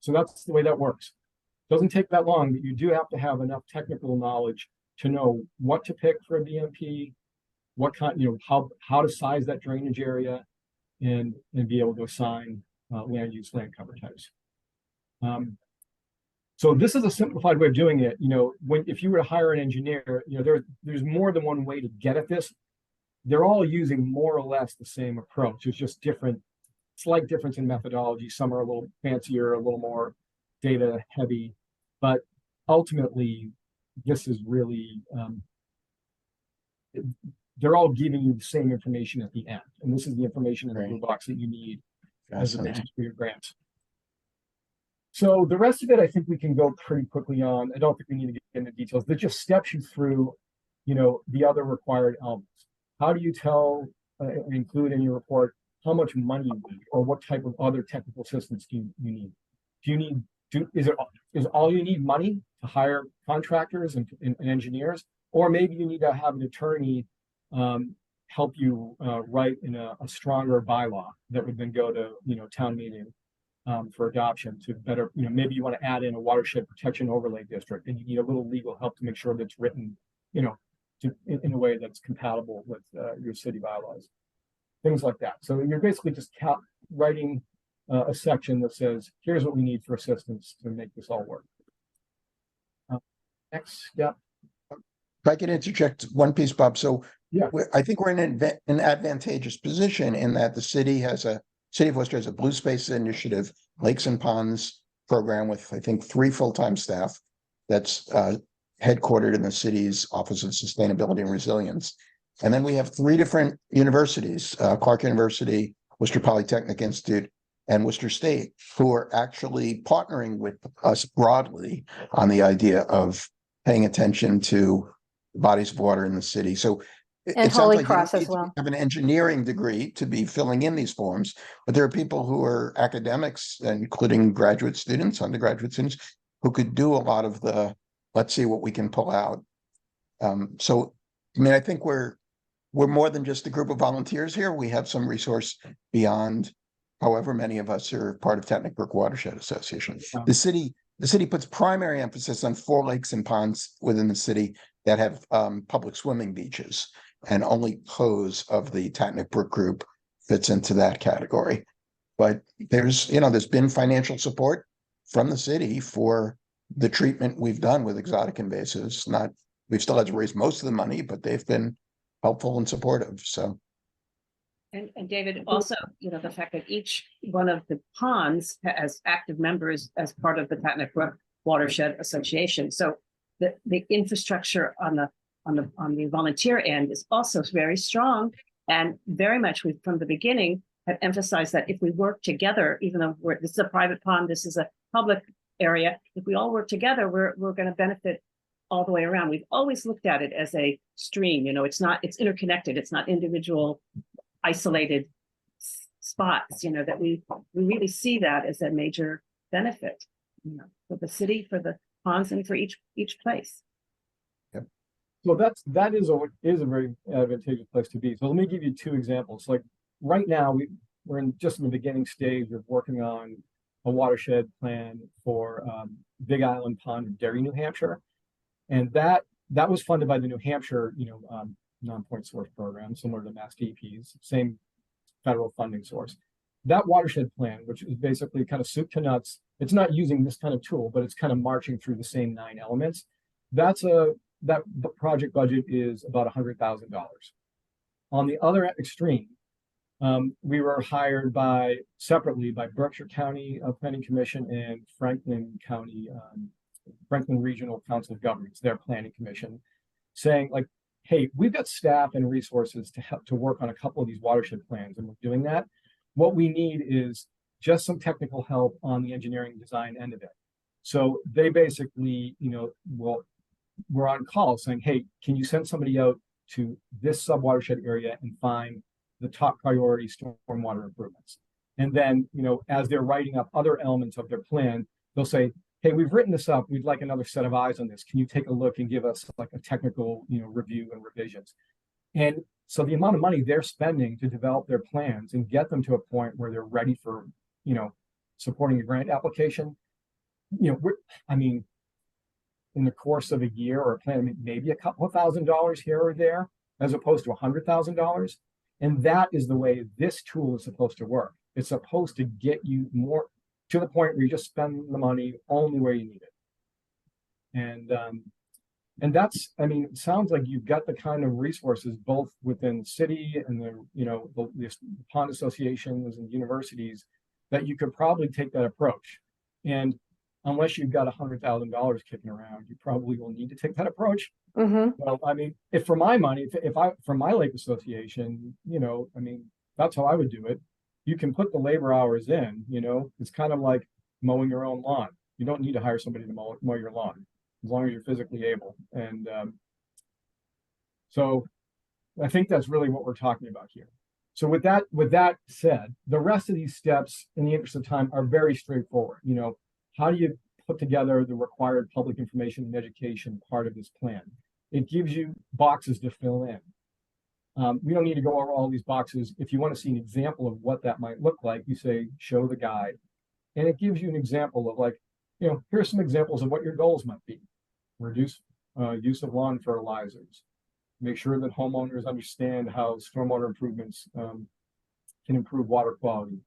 Speaker 3: So that's the way that works. Doesn't take that long, but you do have to have enough technical knowledge to know what to pick for a BMP, what kind, how to size that drainage area, and be able to assign land use, land cover types. So this is a simplified way of doing it. If you were to hire an engineer, there's more than one way to get at this. They're all using more or less the same approach. It's just different, slight difference in methodology. Some are a little fancier, a little more data heavy, but ultimately, this is really, they're all giving you the same information at the end. And this is the information in the blue box that you need as a basis for your grants. So the rest of it, I think we can go pretty quickly on. I don't think we need to get into details. That just steps you through, the other required elements. How do you tell, include in your report, how much money you need, or what type of other technical assistance do you need? Is all you need money to hire contractors and engineers, or maybe you need to have an attorney help you write in a stronger bylaw that would then go to town meeting for adoption to better, maybe you want to add in a watershed protection overlay district and you need a little legal help to make sure that's written, in a way that's compatible with your city bylaws, things like that. So you're basically just writing a section that says, here's what we need for assistance to make this all work. Next step.
Speaker 1: If I can interject one piece, Bob. So
Speaker 3: Yeah.
Speaker 1: I think we're in an advantageous position in that the city of Worcester has a Blue Space Initiative, Lakes and Ponds program with, I think, 3 full-time staff that's headquartered in the city's Office of Sustainability and Resilience. And then we have 3 different universities, Clark University, Worcester Polytechnic Institute, and Worcester State, who are actually partnering with us broadly on the idea of paying attention to bodies of water in the city. So
Speaker 2: And
Speaker 1: it sounds
Speaker 2: Holy
Speaker 1: like you don't
Speaker 2: Cross as
Speaker 1: need to
Speaker 2: well.
Speaker 1: have an engineering degree to be filling in these forms, but there are people who are academics, including graduate students, undergraduate students, who could do a lot of the, let's see what we can pull out. So, I mean, I think we're more than just a group of volunteers here. We have some resource beyond, however many of us are part of Tatnuck Brook Watershed Association.
Speaker 3: Wow.
Speaker 1: The city puts primary emphasis on 4 lakes and ponds within the city that have public swimming beaches, and only Pose of the Tatnuck Brook group fits into that category. But there's been financial support from the city for the treatment we've done with exotic invasives. We've still had to raise most of the money, but they've been helpful and supportive. So.
Speaker 6: And David, also, the fact that each one of the ponds has active members as part of the Tatnuck Brook Watershed Association. So the infrastructure on the volunteer end is also very strong, and very much from the beginning have emphasized that if we work together, even though this is a private pond, this is a public area, if we all work together, we're going to benefit all the way around. We've always looked at it as a stream. It's interconnected. It's not individual, isolated spots. That we really see that as a major benefit, for the city, for the ponds, and for each place.
Speaker 1: Yep.
Speaker 3: So that is a very advantageous place to be. So let me give you 2 examples. Like right now, we're in just in the beginning stage of working on a watershed plan for Big Island Pond in Derry, New Hampshire, and that was funded by the New Hampshire, non-point source program, similar to Mass DEP's, same federal funding source. That watershed plan, which is basically kind of soup to nuts, it's not using this kind of tool, but it's kind of marching through the same 9 elements. That project budget is about $100,000. On the other extreme, we were hired separately by Berkshire County Planning Commission and Franklin County, Franklin Regional Council of Governments, their planning commission, saying like, hey, we've got staff and resources to help to work on a couple of these watershed plans, and we're doing that. What we need is just some technical help on the engineering design end of it. So they basically, we're on call saying, hey, can you send somebody out to this sub-watershed area and find the top priority stormwater improvements? And then, as they're writing up other elements of their plan, they'll say, hey, we've written this up. We'd like another set of eyes on this. Can you take a look and give us like a technical, review and revisions? And so the amount of money they're spending to develop their plans and get them to a point where they're ready for, supporting a grant application, in the course of a year or a plan, maybe a couple of $1,000s here or there, as opposed to $100,000. And that is the way this tool is supposed to work. It's supposed to get you more to the point where you just spend the money only where you need it. And that's, it sounds like you've got the kind of resources both within the city and the pond associations and universities that you could probably take that approach. And unless you've got $100,000 kicking around, you probably will need to take that approach.
Speaker 2: Mm-hmm.
Speaker 3: Well, if for my money, for my lake association, that's how I would do it. You can put the labor hours in, it's kind of like mowing your own lawn. You don't need to hire somebody to mow your lawn as long as you're physically able. And so I think that's really what we're talking about here. So with that said, the rest of these steps in the interest of time are very straightforward. How do you put together the required public information and education part of this plan? It gives you boxes to fill in. We don't need to go over all these boxes. If you want to see an example of what that might look like, you say, show the guide. And it gives you an example of like, here's some examples of what your goals might be. Reduce use of lawn fertilizers. Make sure that homeowners understand how stormwater improvements can improve water quality.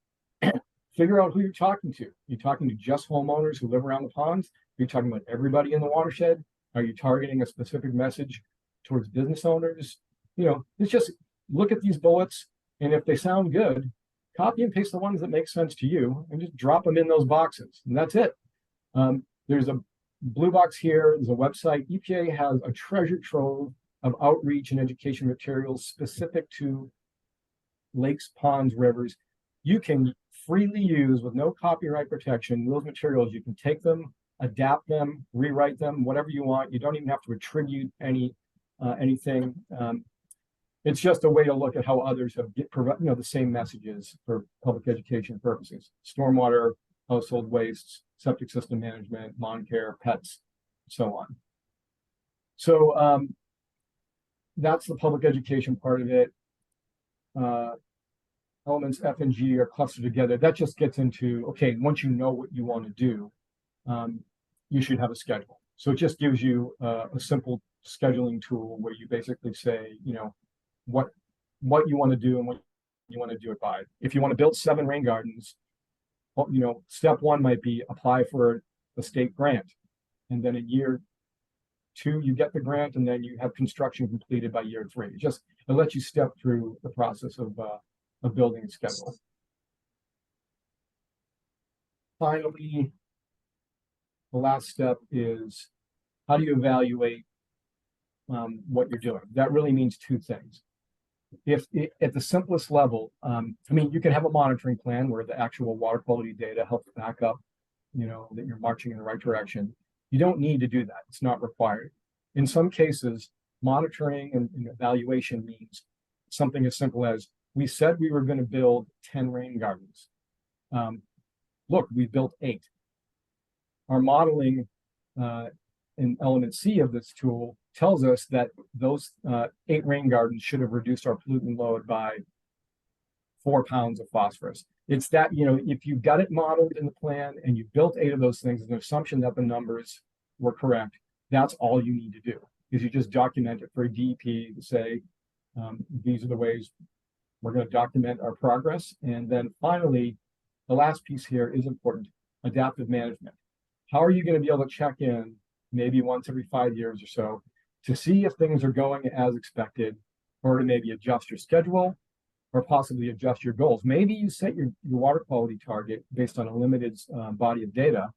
Speaker 3: Figure out who you're talking to. You're talking to just homeowners who live around the ponds? You're talking about everybody in the watershed? Are you targeting a specific message towards business owners? It's just look at these bullets, and if they sound good, copy and paste the ones that make sense to you and just drop them in those boxes. And that's it. There's a blue box here. There's a website. EPA has a treasure trove of outreach and education materials specific to lakes, ponds, rivers. You can freely use with no copyright protection. Those materials, you can take them, adapt them, rewrite them, whatever you want. You don't even have to attribute anything. It's just a way to look at how others have the same messages for public education purposes: stormwater, household wastes, septic system management, lawn care, pets, so on. So that's the public education part of it. Elements F and G are clustered together. That just gets into, okay, once you know what you want to do, you should have a schedule. So it just gives you a simple scheduling tool where you basically say, what you want to do and what you want to do it by. If you want to build 7 rain gardens, step 1 might be apply for a state grant. And then in year 2, you get the grant, and then you have construction completed by year 3. It lets you step through the process of building a schedule. Finally, the last step is, how do you evaluate what you're doing? That really means 2 things. If at the simplest level, you can have a monitoring plan where the actual water quality data helps back up, that you're marching in the right direction. You don't need to do that. It's not required. In some cases, monitoring and evaluation means something as simple as, we said we were going to build 10 rain gardens. Look, we built 8. Our modeling in element C of this tool tells us that those 8 rain gardens should have reduced our pollutant load by 4 pounds of phosphorus. It's that, if you've got it modeled in the plan and you built 8 of those things, an assumption that the numbers were correct, that's all you need to do, is you just document it for a DEP to say, these are the ways we're going to document our progress. And then finally, the last piece here is important: adaptive management. How are you going to be able to check in maybe once every 5 years or so to see if things are going as expected, or to maybe adjust your schedule, or possibly adjust your goals? Maybe you set your water quality target based on a limited body of data,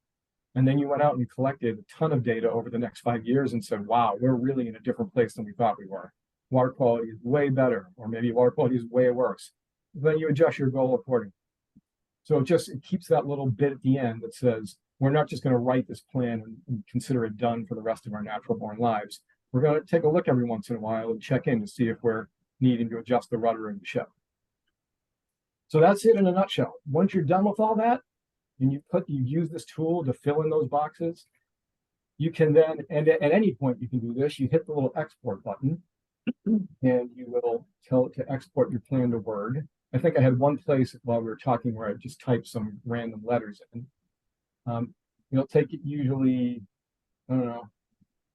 Speaker 3: and then you went out and collected a ton of data over the next 5 years and said, wow, we're really in a different place than we thought we were. Water quality is way better, or maybe water quality is way worse. Then you adjust your goal accordingly. So it keeps that little bit at the end that says, we're not just going to write this plan and consider it done for the rest of our natural born lives. We're going to take a look every once in a while and check in to see if we're needing to adjust the rudder of the ship. So that's it in a nutshell. Once you're done with all that, and you use this tool to fill in those boxes, you can then, and at any point you can do this, you hit the little export button, and you will tell it to export your plan to Word. I think I had one place while we were talking where I just typed some random letters in. It'll take it usually, I don't know,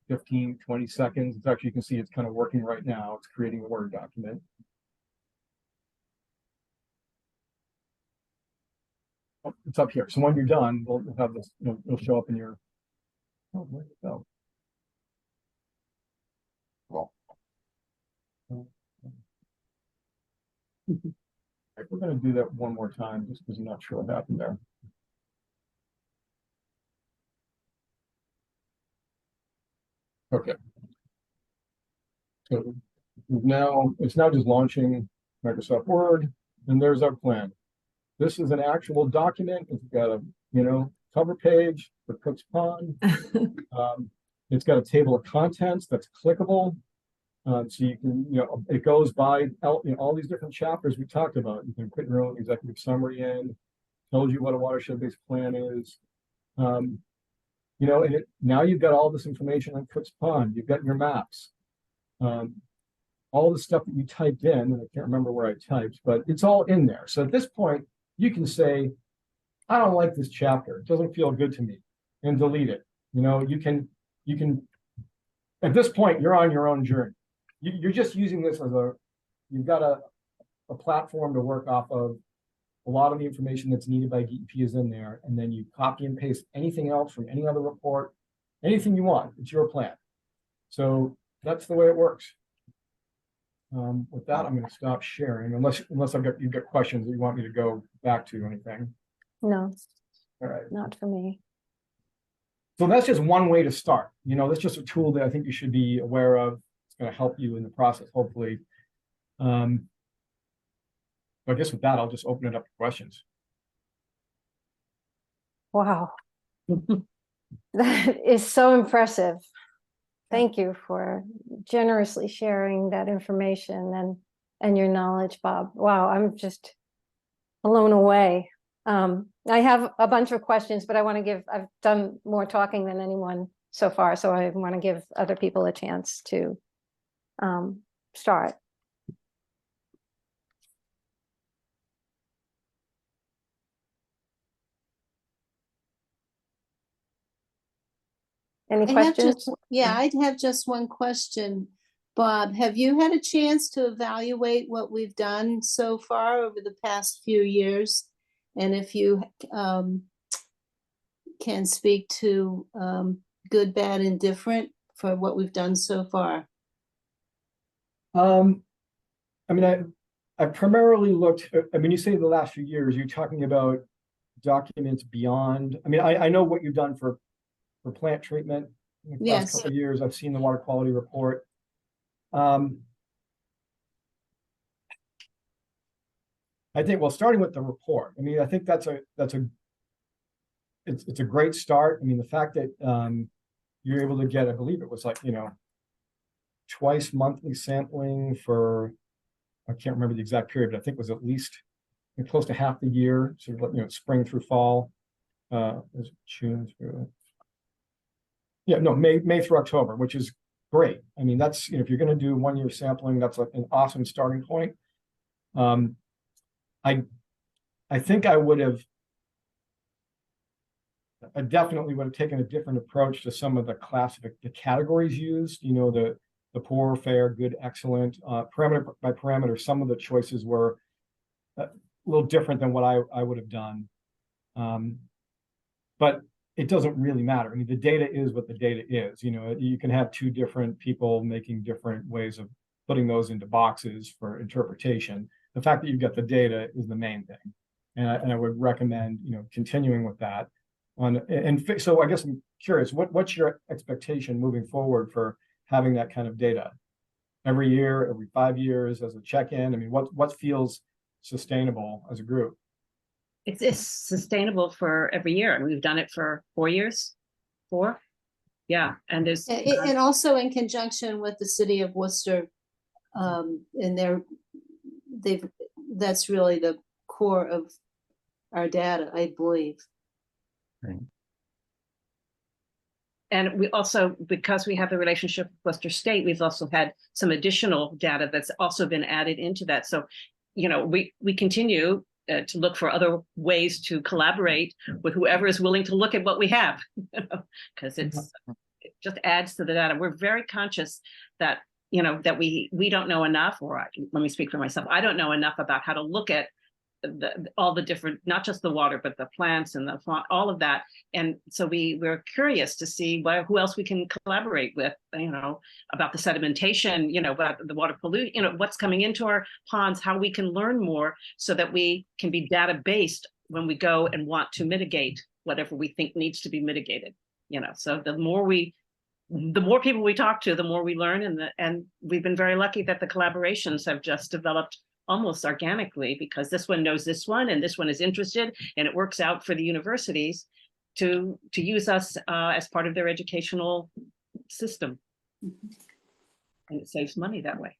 Speaker 3: 15, 20 seconds. It's actually, you can see it's kind of working right now. It's creating a Word document. Oh, it's up here. So when you're done, we'll have this, it'll show up in your, oh, where'd it go?
Speaker 1: Well,
Speaker 3: We're going to do that one more time just because I'm not sure what happened there. Okay. So it's now just launching Microsoft Word, and there's our plan. This is an actual document. It's got a cover page for Cook's Pond. It's got a table of contents that's clickable. So you can, it goes by all these different chapters we talked about. You can put your own executive summary in, tells you what a watershed-based plan is. And now you've got all this information on Cook's Pond. You've got your maps. All the stuff that you typed in, and I can't remember where I typed, but it's all in there. So at this point, you can say, I don't like this chapter. It doesn't feel good to me, and delete it. You know, you can, at this point, you're on your own journey. You're just using this as you've got a platform to work off of. A lot of the information that's needed by DEP is in there, and then you copy and paste anything else from any other report, anything you want. It's your plan. So that's the way it works. With that, I'm going to stop sharing, unless you've got questions that you want me to go back to or anything.
Speaker 2: No,
Speaker 3: All right.
Speaker 2: not for me.
Speaker 3: So that's just one way to start. You know, that's just a tool that I think you should be aware of. It's going to help you in the process, hopefully. I guess with that, I'll just open it up to questions.
Speaker 2: Wow. That is so impressive. Thank you for generously sharing that information and your knowledge, Bob. Wow, I'm just blown away. I have a bunch of questions, but I've done more talking than anyone so far, so I want to give other people a chance to start. Any questions?
Speaker 4: I'd have just one question. Bob, have you had a chance to evaluate what we've done so far over the past few years? And if you can speak to good, bad, and different for what we've done so far?
Speaker 3: I mean, I primarily looked, I mean, you say the last few years, you're talking about documents beyond, I mean, I know what you've done for plant treatment in the past couple of years. I've seen the water quality report. I think, well, starting with the report, I mean, I think it's a great start. I mean, the fact that you're able to get, I believe it was like, you know, twice monthly sampling for, I can't remember the exact period, but I think it was at least close to half the year, sort of, you know, spring through fall, is it June through, yeah, no, May through October, which is great. I mean, that's, you know, if you're going to do 1 year sampling, that's like an awesome starting point. I think I definitely would have taken a different approach to some of the categories used, you know, the poor, fair, good, excellent, parameter by parameter. Some of the choices were a little different than what I would have done. But it doesn't really matter. I mean, the data is what the data is. You know, you can have two different people making different ways of putting those into boxes for interpretation. The fact that you've got the data is the main thing. And I would recommend, you know, continuing with that. So I guess I'm curious, what's your expectation moving forward for having that kind of data? Every year, every 5 years as a check-in? I mean, what feels sustainable as a group?
Speaker 6: It's sustainable for every year, and we've done it for 4 years. 4, yeah, and there's
Speaker 4: and also in conjunction with the city of Worcester, and that's really the core of our data, I believe.
Speaker 1: Right.
Speaker 6: And we also, because we have the relationship with Worcester State, we've also had some additional data that's also been added into that. So, you know, we continue to look for other ways to collaborate with whoever is willing to look at what we have, because it just adds to the data. We're very conscious that, you know, that we don't know enough, or let me speak for myself. I don't know enough about how to look at all the different, not just the water, but the plants and all of that. And so we're curious to see who else we can collaborate with, you know, about the sedimentation, you know, about the water pollution, you know, what's coming into our ponds, how we can learn more so that we can be data based when we go and want to mitigate whatever we think needs to be mitigated, you know. So the more people we talk to, the more we learn, and we've been very lucky that the collaborations have just developed almost organically, because this one knows this one and this one is interested, and it works out for the universities to use us as part of their educational system. And it saves money that way.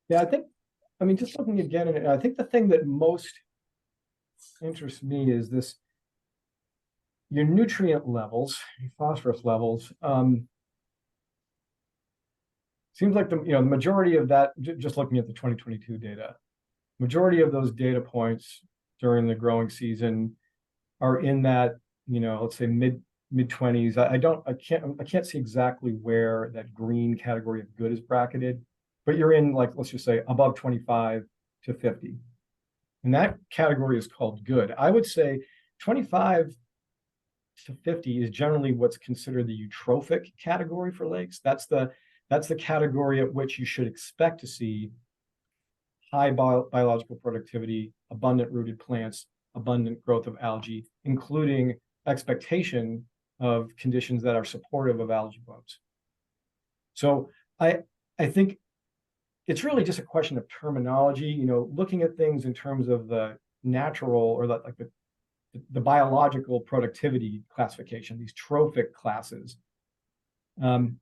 Speaker 3: Yeah, I mean, just looking again, and I think the thing that most interests me is your nutrient levels, your phosphorus levels. Seems like the majority of that, just looking at the 2022 data, majority of those data points during the growing season are in that, let's say mid-20s. I can't see exactly where that green category of good is bracketed, but you're in, like, let's just say above 25 to 50. And that category is called good. I would say 25 to 50 is generally what's considered the eutrophic category for lakes. That's the category at which you should expect to see high biological productivity, abundant rooted plants, abundant growth of algae, including expectation of conditions that are supportive of algae blooms. So I think it's really just a question of terminology, looking at things in terms of the natural or the biological productivity classification, these trophic classes. You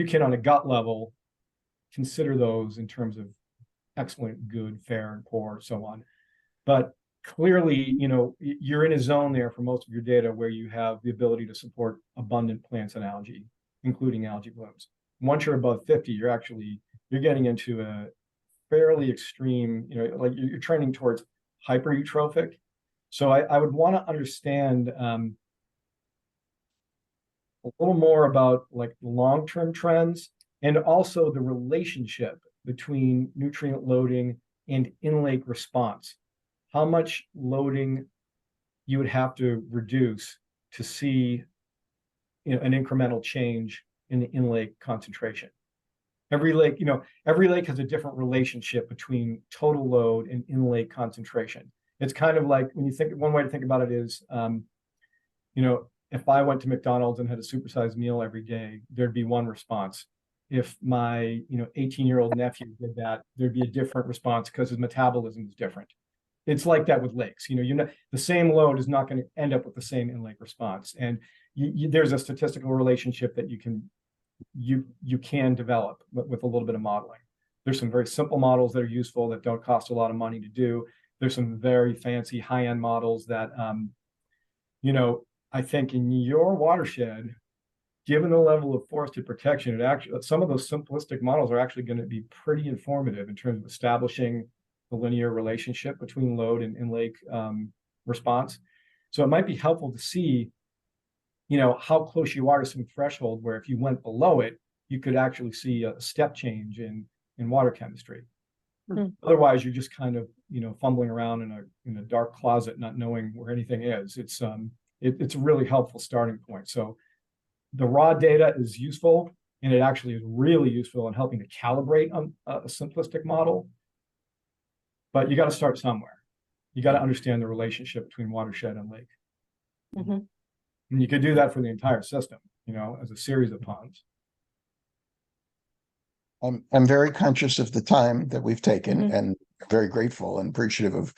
Speaker 3: can, on a gut level, consider those in terms of excellent, good, fair, and poor, so on. But clearly, you're in a zone there for most of your data where you have the ability to support abundant plants and algae, including algae blooms. Once you're above 50, you're getting into a fairly extreme, like you're trending towards hyper-eutrophic. So I would want to understand a little more about like long-term trends and also the relationship between nutrient loading and in-lake response. How much loading you would have to reduce to see an incremental change in the in-lake concentration. Every lake has a different relationship between total load and in-lake concentration. It's kind of like when you think, one way to think about it is, if I went to McDonald's and had a supersized meal every day, there'd be one response. If my 18-year-old nephew did that, there'd be a different response because his metabolism is different. It's like that with lakes. The same load is not going to end up with the same in-lake response. And there's a statistical relationship that you can develop with a little bit of modeling. There's some very simple models that are useful that don't cost a lot of money to do. There's some very fancy high-end models that, I think in your watershed, given the level of forested protection, some of those simplistic models are actually going to be pretty informative in terms of establishing the linear relationship between load and in-lake response. So it might be helpful to see, how close you are to some threshold where if you went below it, you could actually see a step change in water chemistry.
Speaker 2: Mm.
Speaker 3: Otherwise, you're just kind of, fumbling around in a dark closet, not knowing where anything is. It's a really helpful starting point. So the raw data is useful, and it actually is really useful in helping to calibrate a simplistic model. But you got to start somewhere. You got to understand the relationship between watershed and lake.
Speaker 2: Mm-hmm.
Speaker 3: And you could do that for the entire system, as a series of ponds.
Speaker 1: I'm very conscious of the time that we've taken
Speaker 2: Mhm.
Speaker 1: and very grateful and appreciative of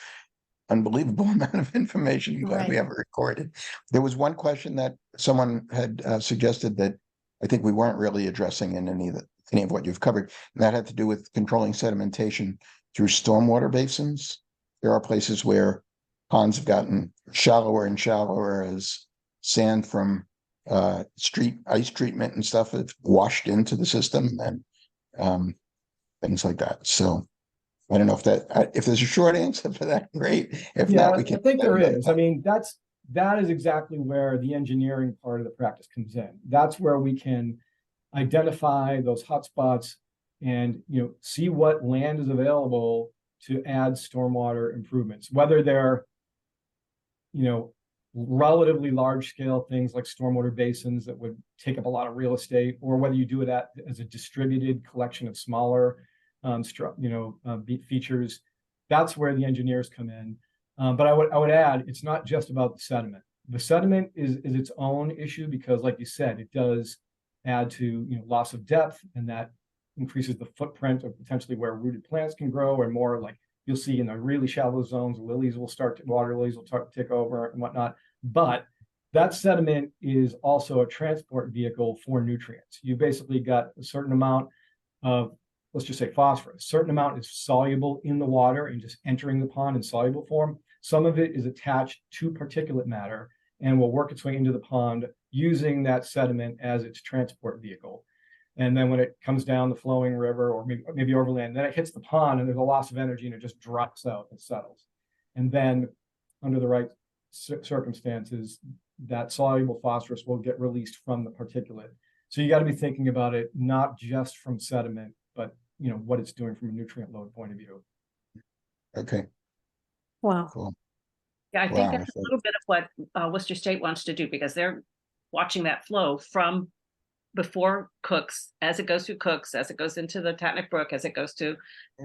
Speaker 1: unbelievable amount of information. I'm glad we
Speaker 2: Right.
Speaker 1: have it recorded. There was one question that someone had suggested that I think we weren't really addressing in any of what you've covered, and that had to do with controlling sedimentation through stormwater basins. There are places where ponds have gotten shallower and shallower as sand from street ice treatment and stuff have washed into the system, and things like that. So I don't know if there's a short answer for that, great. If not, we can.
Speaker 3: I think there is. I mean, that is exactly where the engineering part of the practice comes in. That's where we can identify those hotspots and see what land is available to add stormwater improvements, whether they're relatively large scale things like stormwater basins that would take up a lot of real estate, or whether you do it as a distributed collection of smaller features. That's where the engineers come in. But I would add, it's not just about the sediment. The sediment is its own issue because, like you said, it does add to loss of depth, and that increases the footprint of potentially where rooted plants can grow, and more like you'll see in the really shallow zones, water lilies will start to take over and whatnot. But that sediment is also a transport vehicle for nutrients. You basically got a certain amount of, let's just say phosphorus. A certain amount is soluble in the water and just entering the pond in soluble form. Some of it is attached to particulate matter and will work its way into the pond using that sediment as its transport vehicle. And then when it comes down the flowing river or maybe overland, then it hits the pond and there's a loss of energy and it just drops out and settles. And then under the right circumstances, that soluble phosphorus will get released from the particulate. So you got to be thinking about it not just from sediment, but what it's doing from a nutrient load point of view.
Speaker 1: Okay,
Speaker 2: Wow.
Speaker 1: cool.
Speaker 6: Yeah, I think
Speaker 1: Wow,
Speaker 6: that's a little bit of what Worcester State wants to do, because they're watching that flow from before Cooks, as it goes through Cooks, as it goes into the Tatnuck Brook, as it goes to,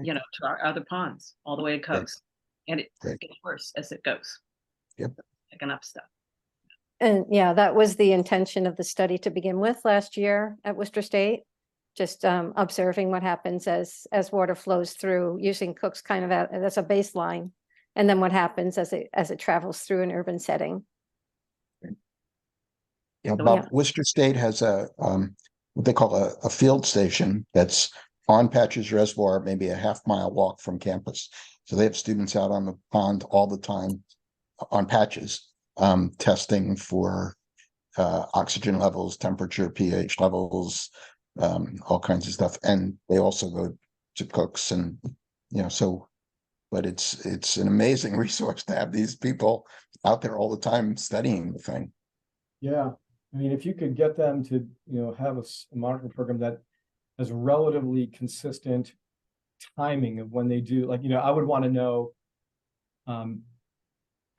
Speaker 6: to our other ponds, all the way to Cooks. And it
Speaker 1: Great.
Speaker 6: gets worse as it goes.
Speaker 1: Yep.
Speaker 6: Picking up stuff.
Speaker 2: And yeah, that was the intention of the study to begin with last year at Worcester State. Just observing what happens as water flows through, using Cooks kind of as a baseline, and then what happens as it travels through an urban setting.
Speaker 1: Yeah,
Speaker 6: So,
Speaker 1: Bob,
Speaker 2: yeah.
Speaker 1: Worcester State has what they call a field station that's on Patches Reservoir, maybe a half-mile walk from campus. So they have students out on the pond all the time on Patches, testing for oxygen levels, temperature, pH levels, all kinds of stuff. And they also go to Cooks, and so. But it's an amazing resource to have these people out there all the time studying the thing.
Speaker 3: Yeah. I mean, if you could get them to, have a monitoring program that has relatively consistent timing of when they do, like, I would want to know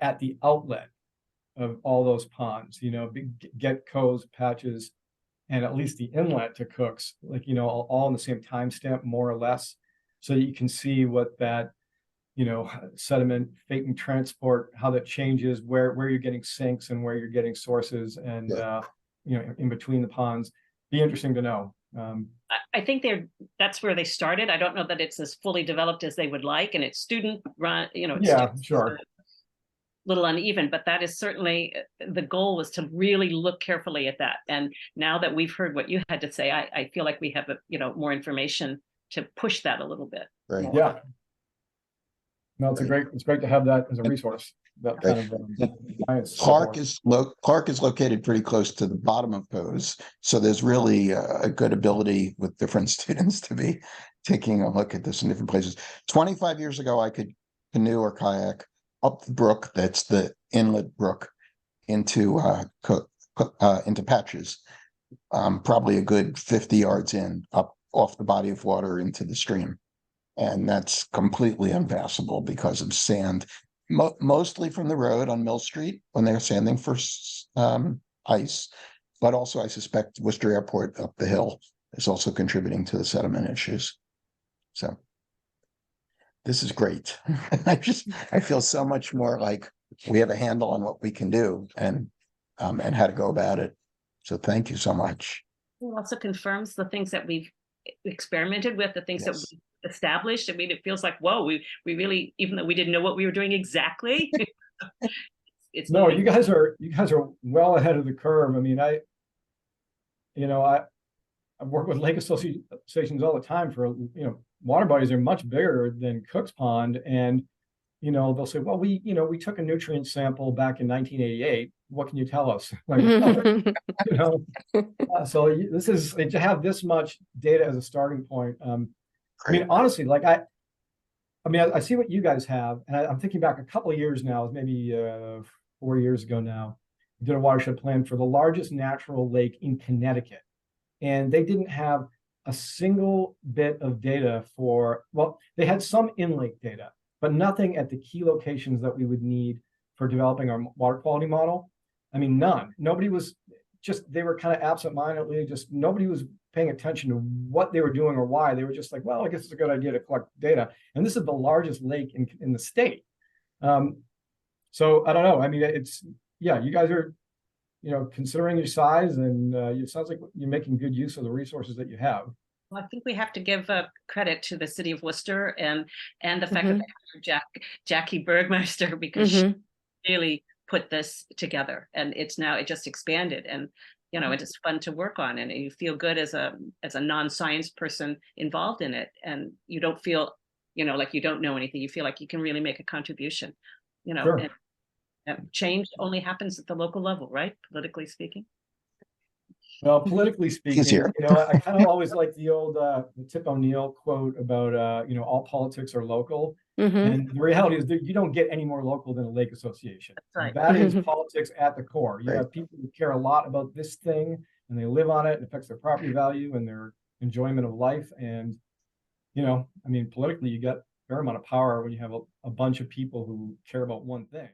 Speaker 3: at the outlet of all those ponds, get Coes, Patches, and at least the inlet to Cooks, like, all in the same timestamp, more or less, so that you can see what that, sediment, fate and transport, how that changes, where you're getting sinks and where you're getting sources, and in between the ponds. Be interesting to know.
Speaker 6: I think that's where they started. I don't know that it's as fully developed as they would like, and it's student run,
Speaker 3: Yeah, sure.
Speaker 6: Little uneven, but that is certainly the goal, was to really look carefully at that. And now that we've heard what you had to say, I feel like we have more information to push that a little bit.
Speaker 1: Right.
Speaker 6: more.
Speaker 3: Yeah. No, it's great to have that as a resource. That kind of science
Speaker 1: Clark
Speaker 3: support.
Speaker 1: Clark is located pretty close to the bottom of Coes, so there's really a good ability with different students to be taking a look at this in different places. 25 years ago, I could canoe or kayak up the brook, that's the inlet brook, into Patches, probably a good 50 yards up off the body of water into the stream. And that's completely impassable because of sand, mostly from the road on Mill Street when they're sanding for ice. But also, I suspect Worcester Airport up the hill is also contributing to the sediment issues. So this is great. I feel so much more like we have a handle on what we can do and how to go about it. So thank you so much.
Speaker 6: It also confirms the things that we've experimented with, the things that we established. I mean, it feels like, whoa, we really, even though we didn't know what we were doing exactly. it's
Speaker 3: No,
Speaker 6: moving.
Speaker 3: you guys are well ahead of the curve. I mean, I work with lake associations all the time for, water bodies are much bigger than Cook's Pond. And, they'll say, well, we took a nutrient sample back in 1988. What can you tell us? Like, so this is, to have this much data as a starting point. I mean, honestly, like I see what you guys have, and I'm thinking back a couple of years now, maybe 4 years ago now, did a watershed plan for the largest natural lake in Connecticut. And they didn't have a single bit of data they had some in-lake data, but nothing at the key locations that we would need for developing our water quality model. I mean, none. Nobody was they were kind of absent-mindedly, nobody was paying attention to what they were doing or why. They were just like, well, I guess it's a good idea to collect data. And this is the largest lake in the state. So I don't know. I mean, you guys are, considering your size, and it sounds like you're making good use of the resources that you have.
Speaker 6: Well, I think we have to give credit to the city of Worcester and the fact that they have Jackie Bergmeister, because she really put this together, and it just expanded, and it is fun to work on, and you feel good as a non-science person involved in it, and you don't feel like you don't know anything. You feel like you can really make a contribution.
Speaker 3: Sure.
Speaker 6: And change only happens at the local level, right? Politically speaking.
Speaker 3: Well, politically speaking,
Speaker 1: Easier.
Speaker 3: I kind of always like the old the Tip O'Neill quote about all politics are local.
Speaker 2: Mhm.
Speaker 3: And the reality is that you don't get any more local than a lake association.
Speaker 6: right.
Speaker 3: That is politics at the core. You
Speaker 1: Right.
Speaker 3: have people who care a lot about this thing and they live on it. It affects their property value and their enjoyment of life. And, politically, you got a fair amount of power when you have a bunch of people who care about one thing.